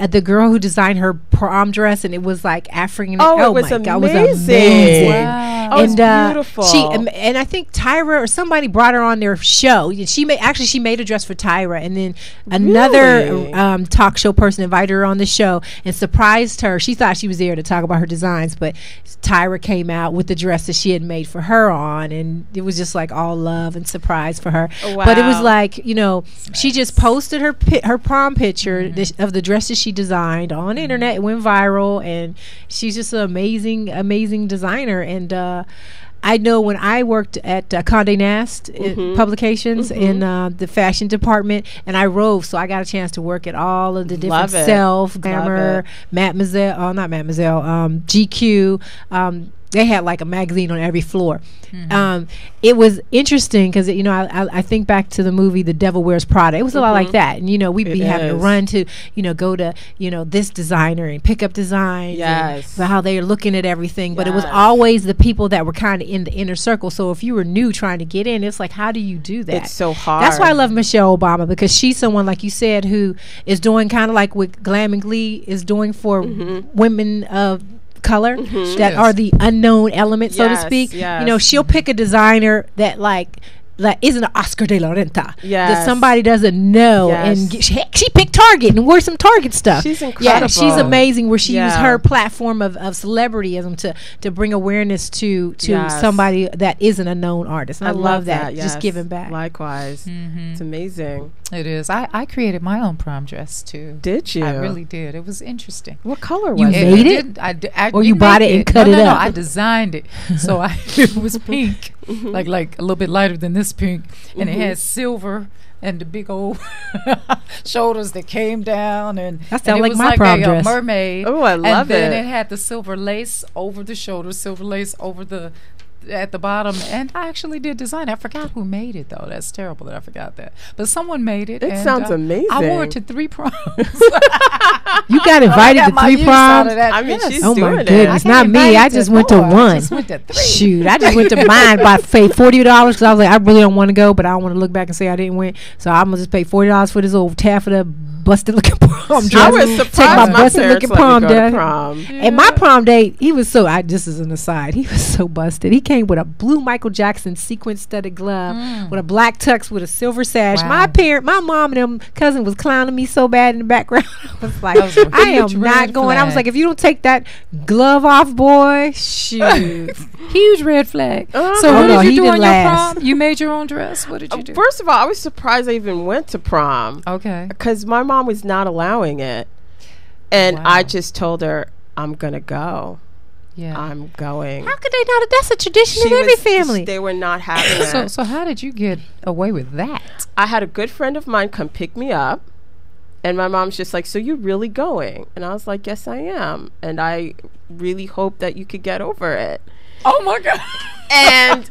the girl who designed her prom dress, and it was like African? Oh, it was my God, it was amazing. amazing. Wow. Oh, it's beautiful. And I think Tyra or somebody brought her on their show. She made a dress for Tyra, and then another Really? talk show person invited her on the show and surprised her. She thought she was there to talk about her designs, but Tyra came out with the dress that she had made for her on, and it was just like all love and surprise for her. Oh, But it was wow. like, she just posted her prom picture of the dresses she designed on the internet. It went viral, and she's just an amazing designer. And I know when I worked at Condé Nast Publications in the fashion department, and I rove, so I got a chance to work at all of the different Love it. Self, Love Glamour, it. Mademoiselle, not Mademoiselle, GQ. They had like a magazine on every floor. It was interesting because I think back to the movie The Devil Wears Prada. It was a lot like that, and we'd be having to run to go to this designer and pick up designs, Yes. for how they're looking at everything. But it was Yes. always the people that were kind of in the inner circle. So if you were new trying to get in, it's like, how do you do that? It's so hard. That's why I love Michelle Obama, because she's someone, like you said, who is doing kind of like what Glam and Glee is doing for women of color that are the unknown element, so to Yes, speak. yes. She'll pick a designer that like like isn't an Oscar de la Renta. Yes. That somebody doesn't know. Yes. And she picked Target and wore some Target stuff. She's incredible. Yeah, she's amazing. Where she used Yeah. her platform of celebrityism to bring awareness to Yes. somebody that isn't a known artist. And I love that. Yes. Just giving back. Likewise. It's amazing. It is. I created my own prom dress too. Did you? I really did. It was interesting. What color You was it? made it? Or you bought it and cut it up? No, I designed it. So it was pink, like a little bit lighter than this pink, and it had silver and the big old shoulders that came down, and That and it sounds like was my prom a dress. mermaid. Oh, I love And then it. it had the silver lace over the shoulders, silver lace over the at the bottom, and I actually did design it. I forgot who made it though. That's terrible that I forgot that, but someone made it. It and, sounds amazing. I wore it to 3 proms. You got invited I got to my 3 use out of proms? that. I mean, Yes. she's Oh doing my it. goodness, I not got me. I invited just to went to 4. I 1. just went to 3. Shoot, I just went to mine. About paid $40 because I was like, I really don't want to go, but I don't want to look back and say I didn't win. So I'm gonna just pay $40 for this old taffeta busted looking prom dress. I was Take surprised my my busted parents looking let me prom go to dress. prom. And my prom date, he was so. This is an aside. He was so busted. He came with a blue Michael Jackson sequin studded glove with a black tux with a silver sash. Wow. My mom and them cousin was clowning me so bad in the background. I was like, That was a I am huge not red going. I was flag. like, if you don't take that glove off, boy, shoot. Huge red flag. So Oh, what no, did he you do on didn't your last. prom? You made your own dress. What did you do? First of all, I was surprised I even went to prom Okay. because my mom was not allowing it. And Wow. I just told her, I'm going to go. Yeah. I'm going. How could they not? That's a tradition She of every was- family. They were not having it. So how did you get away with that? I had a good friend of mine come pick me up. And my mom's just like, so you're really going? And I was like, yes, I am. And I really hope that you could get over it. Oh my God. And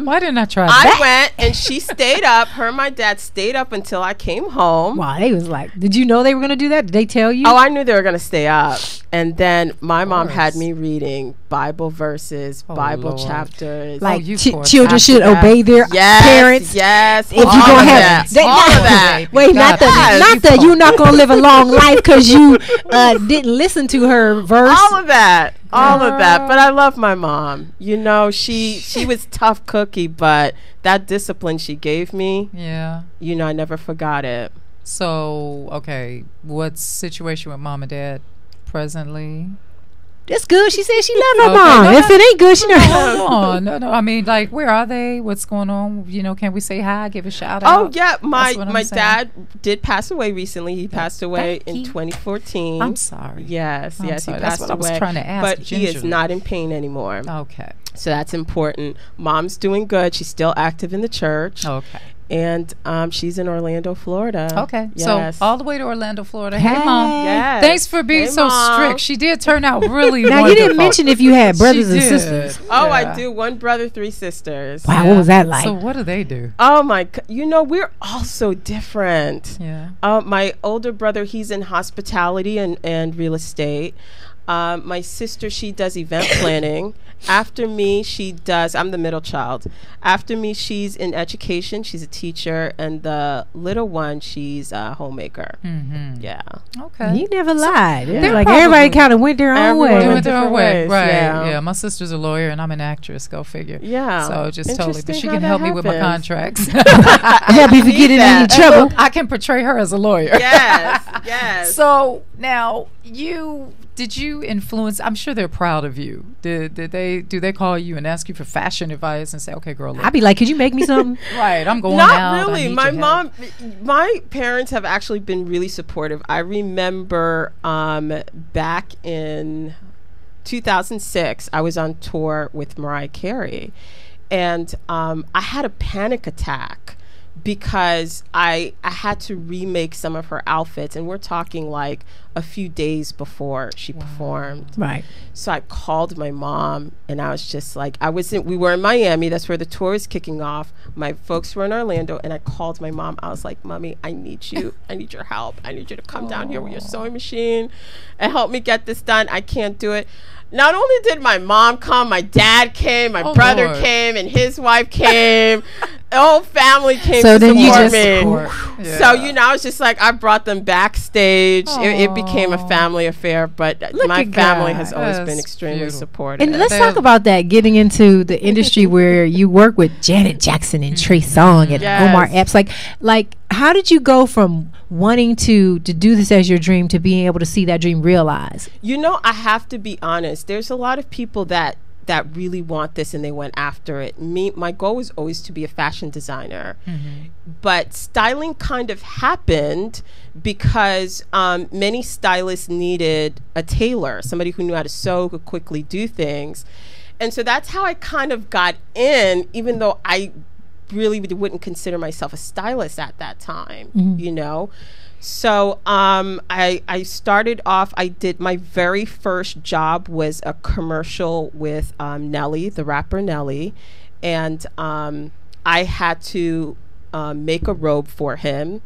Why didn't I try I that? went and she stayed up. Her and my dad stayed up until I came home. Wow, they was like, did you know they were going to do that? Did they tell you? Oh, I knew they were going to stay up. And then my mom had course. me reading Bible verses, Oh, Bible Lord. chapters. Like- you course. children should After that. obey their Yes, parents. Yes. If you all gonna of have that. All of that. Wait, not the you're not gonna live a long life because you didn't listen to her verse. All of that. All of that. But I love my mom. You know, she was tough cookie, but that discipline she gave me, Yeah. you know, I never forgot it. So, okay, what's situation with mom and dad presently? That's good. She said she loved her Okay, mom. no, If it ain't good, she not. Hold on. No. I mean, like, where are they? What's going on? You know, can we say hi, give a shout out? Oh yeah, my That's what I'm my saying. dad did pass away recently. He passed away Thank in you. 2014. I'm sorry. Yes, I'm yes, sorry. he That's passed what I away. was trying to ask but he is gingerly. not in pain anymore. Okay. So that's important. Mom's doing good. She's still active in the church. Okay. And she's in Orlando, Florida. Okay. Yes. So all the way to Orlando, Florida. Hey, Mom. Yes. Thanks for being Hey, so Mom. strict. She did turn out really Now wonderful. you didn't mention if you had brothers She and did. sisters. Oh, Yeah. I do. 1 brother, 3 sisters. Wow, what was that like? So what do they do? Oh my! You know, we're all so different. Yeah. My older brother, he's in hospitality and real estate. My sister, she does event planning. After me, I'm the middle child. After me, she's in education. She's a teacher. And the little one, she's a homemaker. Mm-hmm. Yeah. Okay. You never lied. It was They're like probably- everybody kind of went their own Everyone way. Doing went it their own different way. ways, Right. yeah. Yeah. My sister's a lawyer and I'm an actress. Go figure. Yeah. So just totally. But Interesting she how can that help me with my happens. contracts. Help you if you get in any that. trouble. I can portray her as a lawyer. Yes. Yes. So now did you influence? I'm sure they're proud of you. Do they call you and ask you for fashion advice and say, okay, girl, look, I'd be like, could you make me something? right, I'm going Not out. I really. need My your help. my parents have actually been really supportive. I remember back in 2006, I was on tour with Mariah Carey, and I had a panic attack because I had to remake some of her outfits, and we're talking like a few days before she performed. Right. So I called my mom, and I was just like, we were in Miami. That's where the tour was kicking off. My folks were in Orlando, and I called my mom. I was like, Mommy, I need you. I need your help. I need you to come down here with your sewing machine and help me get this done. I can't do it. Not only did my mom come, my dad came, my brother Lord. came, and his wife came. whole family came So to then you support just- me. So I was just like, I brought them backstage. It became a family affair, but my at family God. has always been That's extremely beautiful. supportive. And let's talk about that, getting into the industry where you work with Janet Jackson and Trey Songz and Yes. Omar Epps. Like, how did you go from wanting to do this as your dream to being able to see that dream realized? I have to be honest. There's a lot of people that really want this and they went after it. My goal was always to be a fashion designer. But styling kind of happened because many stylists needed a tailor, somebody who knew how to sew, could quickly do things. And so that's how I kind of got in, even though I really wouldn't consider myself a stylist at that time, So I started off, I did my very first job was a commercial with Nelly, the rapper Nelly. And I had to make a robe for him.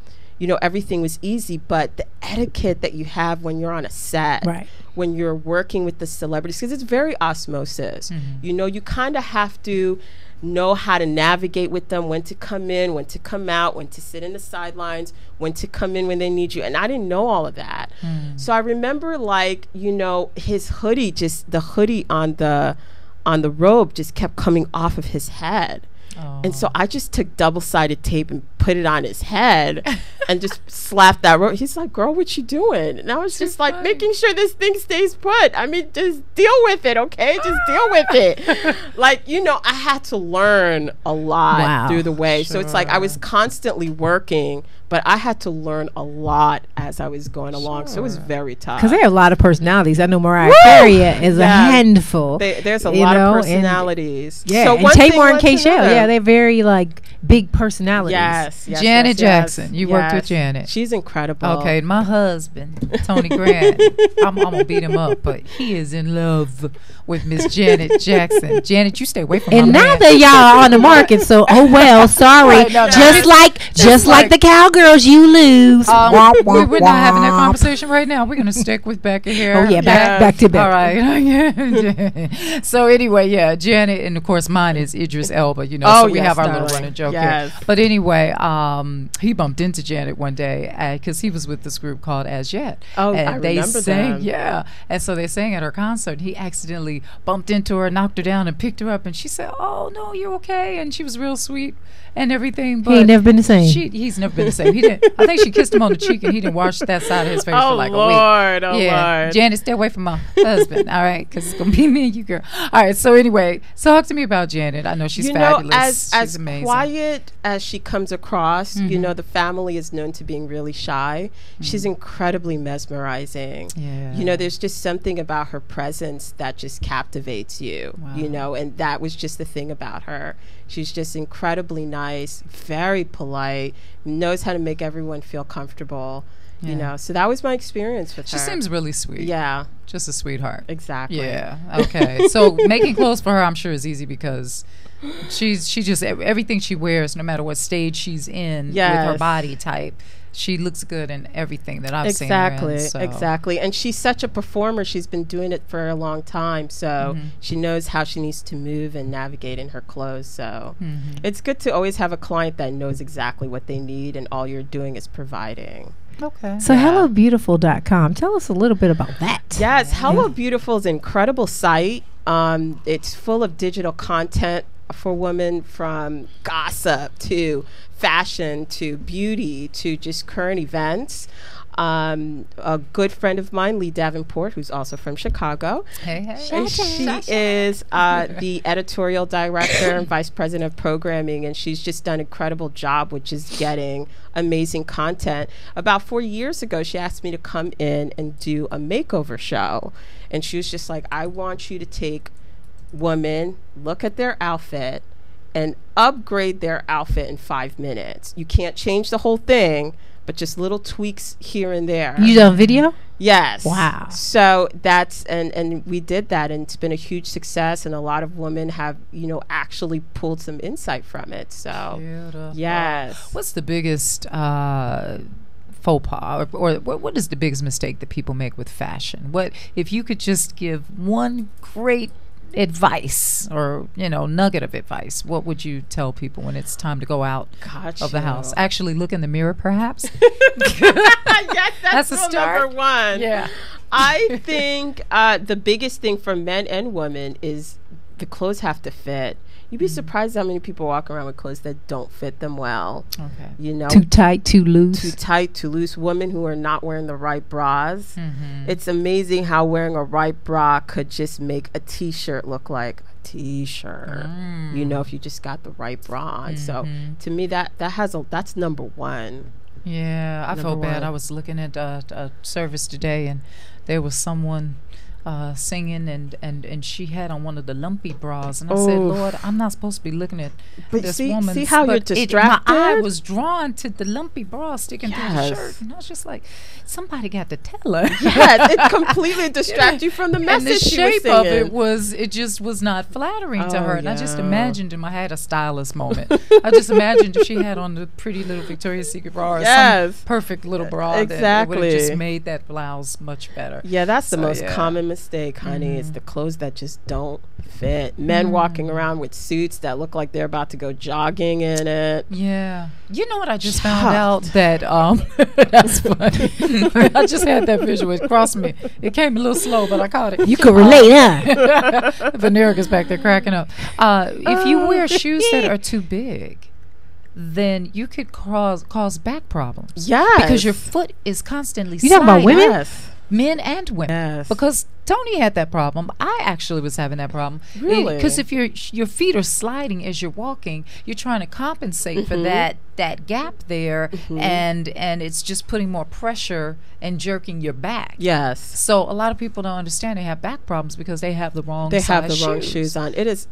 Everything was easy, but the etiquette that you have when you're on a set, Right. when you're working with the celebrities, because it's very osmosis. You kind of have to know how to navigate with them, when to come in, when to come out, when to sit in the sidelines, when to come in when they need you. And I didn't know all of that. So I remember his hoodie, just the hoodie on the robe just kept coming off of his head. And so I just took double-sided tape and put it on his head and just slapped that robe. He's like, girl, what you doing? And I was just like, making sure this thing stays put. I mean, just deal with it, okay? Just deal with it. I had to learn a lot through the way. So it's like I was constantly working, but I had to learn a lot as I was going along. So it was very tough. Because they have a lot of personalities. I know Mariah Carey is a handful. There's a lot of personalities. So one Tamar and thing led to K-Shell, another. they're very big personalities. Yes, Janet Jackson. You worked with Janet. She's incredible. Okay, my husband, Tony Grant, I'm going to beat him up, but he is in love with Miss Janet Jackson. Janet, you stay away from And my now man. that y'all are on the market, so sorry. Right, no, just like the cowgirls, you lose. We're not having that conversation right now. We're going to stick with Becca here. Oh yeah, back to Becca. All right. So anyway, Janet, and of course mine is Idris Elba. So we have our little running joke here. But anyway, he bumped into Janet one day because he was with this group called As Yet. Oh, and I they remember sang, them. yeah. And so they sang at her concert. He accidentally bumped into her, knocked her down, and picked her up. And she said, "Oh no, you're okay." And she was real sweet and everything. But He ain't never been the same. He's never been the same. He didn't. I think she kissed him on the cheek, and he didn't wash that side of his face for like a week. Oh Lord. Janet, stay away from my husband, all right? Because it's gonna be me and you, girl. All right. So anyway, talk to me about Janet. I know she's fabulous. She's amazing. Quiet as she comes across, the family is known to being really shy. She's incredibly mesmerizing. Yeah. There's just something about her presence that just captivates you. Wow. And that was just the thing about her. She's just incredibly nice, very polite, knows how to make everyone feel comfortable. So that was my experience with her. She seems really sweet. Yeah. Just a sweetheart. Exactly. Yeah. Okay. So making clothes for her, I'm sure, is easy because she just everything she wears, no matter what stage she's in with her body type, she looks good in everything that I've seen her in. So. Exactly. And she's such a performer. She's been doing it for a long time. So she knows how she needs to move and navigate in her clothes. So it's good to always have a client that knows exactly what they need and all you're doing is providing. Okay. So HelloBeautiful.com. Tell us a little bit about that. Yes, Hello Beautiful is an incredible site. It's full of digital content for women, from gossip to fashion to beauty to just current events. A good friend of mine, Lee Davenport, who's also from Chicago. Hey. And she is the editorial director and vice president of programming, and she's just done an incredible job, which is getting amazing content. About 4 years ago, she asked me to come in and do a makeover show, and she was just like, I want you to take women, look at their outfit, and upgrade their outfit in 5 minutes. You can't change the whole thing, but just little tweaks here and there. You done video? Yes. Wow. So that's and we did that, and it's been a huge success, and a lot of women have actually pulled some insight from it. So Beautiful. yes. What's the biggest faux pas, or what is the biggest mistake that people make with fashion? What if you could just give one great advice or nugget of advice, what would you tell people when it's time to go out of the house? Actually look in the mirror, perhaps. Yes, that's a rule start. number one. Yeah. I think the biggest thing for men and women is the clothes have to fit. You'd be surprised how many people walk around with clothes that don't fit them well. Okay. Too tight, too loose. Too tight, too loose. Women who are not wearing the right bras. It's amazing how wearing a right bra could just make a t-shirt look like a t-shirt. If you just got the right bra on. So to me, that's number one. Yeah, I felt bad. I was looking at a service today, and there was someone singing, and she had on one of the lumpy bras, and I said, Lord, I'm not supposed to be looking at this woman. See how you're distracted? My eye was drawn to the lumpy bra sticking through the shirt, and I was just like, somebody got to tell her. Yes, it completely distracted you from the message. And the she shape was of it just was not flattering to her. And I just imagined I had a stylist moment. I just imagined if she had on the pretty little Victoria's Secret bra or some perfect little bra, that would have just made that blouse much better. Yeah, that's the most common mistake, honey. It's the clothes that just don't fit. Men walking around with suits that look like they're about to go jogging in it. Yeah. You know what I just found out? That that's funny. I just had that visual. It crossed me. It came a little slow, but I caught it. You could relate, huh? Vanerica's back there cracking up. If you wear shoes that are too big, then you could cause back problems. Yes. Because your foot is constantly You talking about women? Yes. Men and women. Yes. Because Tony had that problem. I actually was having that problem. Really? Because if your feet are sliding as you're walking, you're trying to compensate for that gap there, and it's just putting more pressure and jerking your back. Yes. So a lot of people don't understand they have back problems because they have the wrong wrong shoes on. It is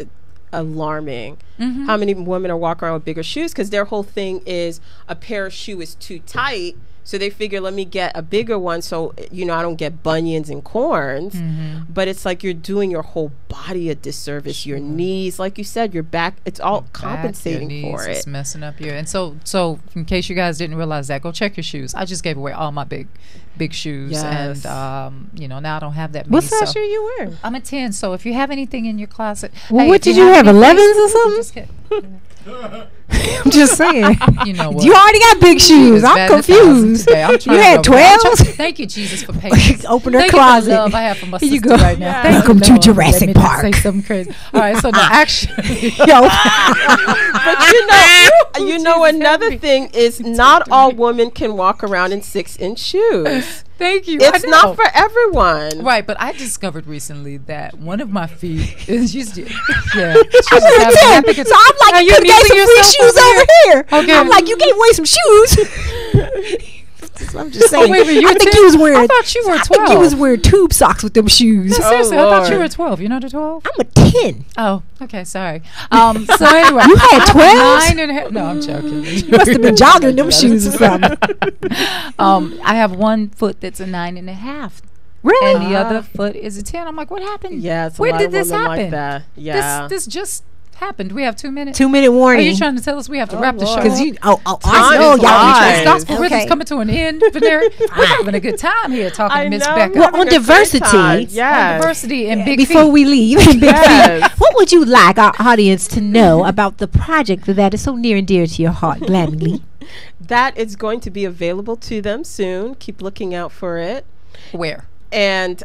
alarming how many women are walking around with bigger shoes because their whole thing is a pair of shoe is too tight. So they figure, let me get a bigger one so, I don't get bunions and corns. But it's like you're doing your whole body a disservice. Your knees, like you said, your back, it's all compensating for it. It's messing up your... And so in case you guys didn't realize that, go check your shoes. I just gave away all my big shoes. Yes. And, now I don't have that many. What size shoe you wear? I'm a 10, so if you have anything in your closet... Well, what did you have, 11s or something? I'm just saying. You know what? You already got big shoes. I'm confused. You had 12s? Thank you, Jesus, for patience. Open her Thank closet. You for the love I have for my Here you sister go. right now. Welcome to Jurassic Park. Say something crazy. All right, so now actually, But another thing is not all women can walk around in 6-inch shoes. Thank you. It's not for everyone. Right, but I discovered recently that one of my feet is just, I'm a 10, so I'm like, you gave some free shoes over here. Okay. I'm like, you gave away some shoes. I'm just saying. Wait, I think you was wearing. I thought you were 12. I think you was wearing tube socks with them shoes. No, seriously, I thought you were 12. You're not a 12? I'm a 10. Oh, okay, sorry. So anyway, you had 12s? 9.5. No, I'm joking. You must have been jogging in them shoes or something. I have one foot that's a 9.5. Really? And the other foot is a 10. I'm like, what happened? Yeah, it's where a lot did of this women happen? like that. Yeah, this just happened. We have 2 minutes. 2-minute warning. Are you trying to tell us we have to wrap the show? Because I know y'all. Gospel rhythms coming to an end. We're having a good time here talking to Miss Becca. Well, on diversity, on diversity and big before feet. we leave, what would you like our audience to know about the project that is so near and dear to your heart, Glammingly? That is going to be available to them soon. Keep looking out for it. Where? And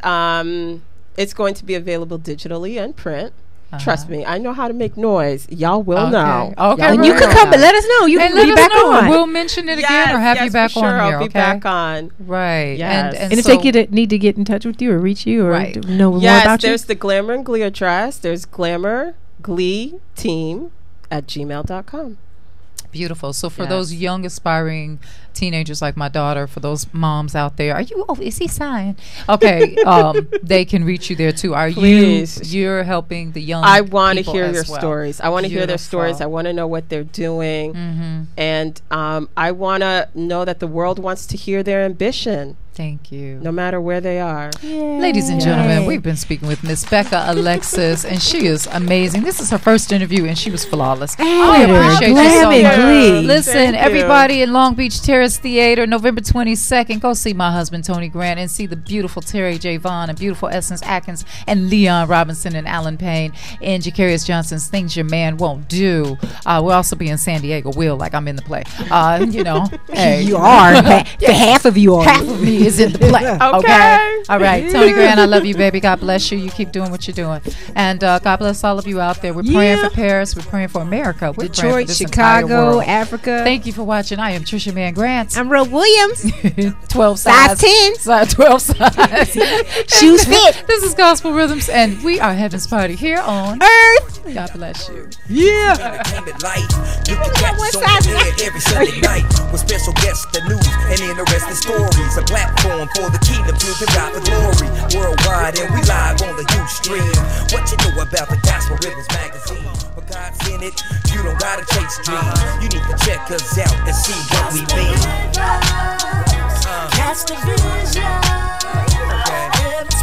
it's going to be available digitally and print. Trust me, I know how to make noise. Y'all will know. Okay, and you can come, but let us know. You can be back on. We'll mention it again or have you back on here. I'll be back on. Right. Yes. And if they need to get in touch with you or reach you or know more about you. There's the Glamour and Glee address. There's Glamour Glee Team at gmail.com. Beautiful. So for those young aspiring teenagers like my daughter, for those moms out there, is he sighing? Okay, they can reach you there too. You're helping the young I want to people hear as your well. stories. I want to hear their stories. I want to know what they're doing. And I want to know that the world wants to hear their ambition. Thank you. No matter where they are. Yay. Ladies and gentlemen, we've been speaking with Miss Becca Alexis, and she is amazing. This is her first interview, and she was flawless. We appreciate you so much. Listen, everybody in Long Beach Terrace, Palace Theater, November 22nd. Go see my husband, Tony Grant, and see the beautiful Terry J. Vaughn and beautiful Essence Atkins and Leon Robinson and Alan Payne and Jacarius Johnson's Things Your Man Won't Do. We'll also be in San Diego. Like I'm in the play. Hey. You are. Half of you are. Half of me is in the play. Okay. All right. Tony Grant, I love you, baby. God bless you. You keep doing what you're doing. And God bless all of you out there. We're praying for Paris. We're praying for America. We're Detroit, for Chicago, Africa. Thank you for watching. I am Trisha Mann Grant. I'm Roe Williams. 12 size 10. Size 12 size. Shoes fit. This is Gospel Rhythms, and we are Heaven's Party here on Earth. God bless you. Yeah. You can catch us on the air every Sunday night with special guests, the news, and interesting stories. A platform for the kingdom to give God the glory. Worldwide, and we live on the Ustream. What you know about the Gospel Rhythms magazine? But God's in it, you don't gotta chase dreams. You need to check us out and see what we mean. Catch the vision. It's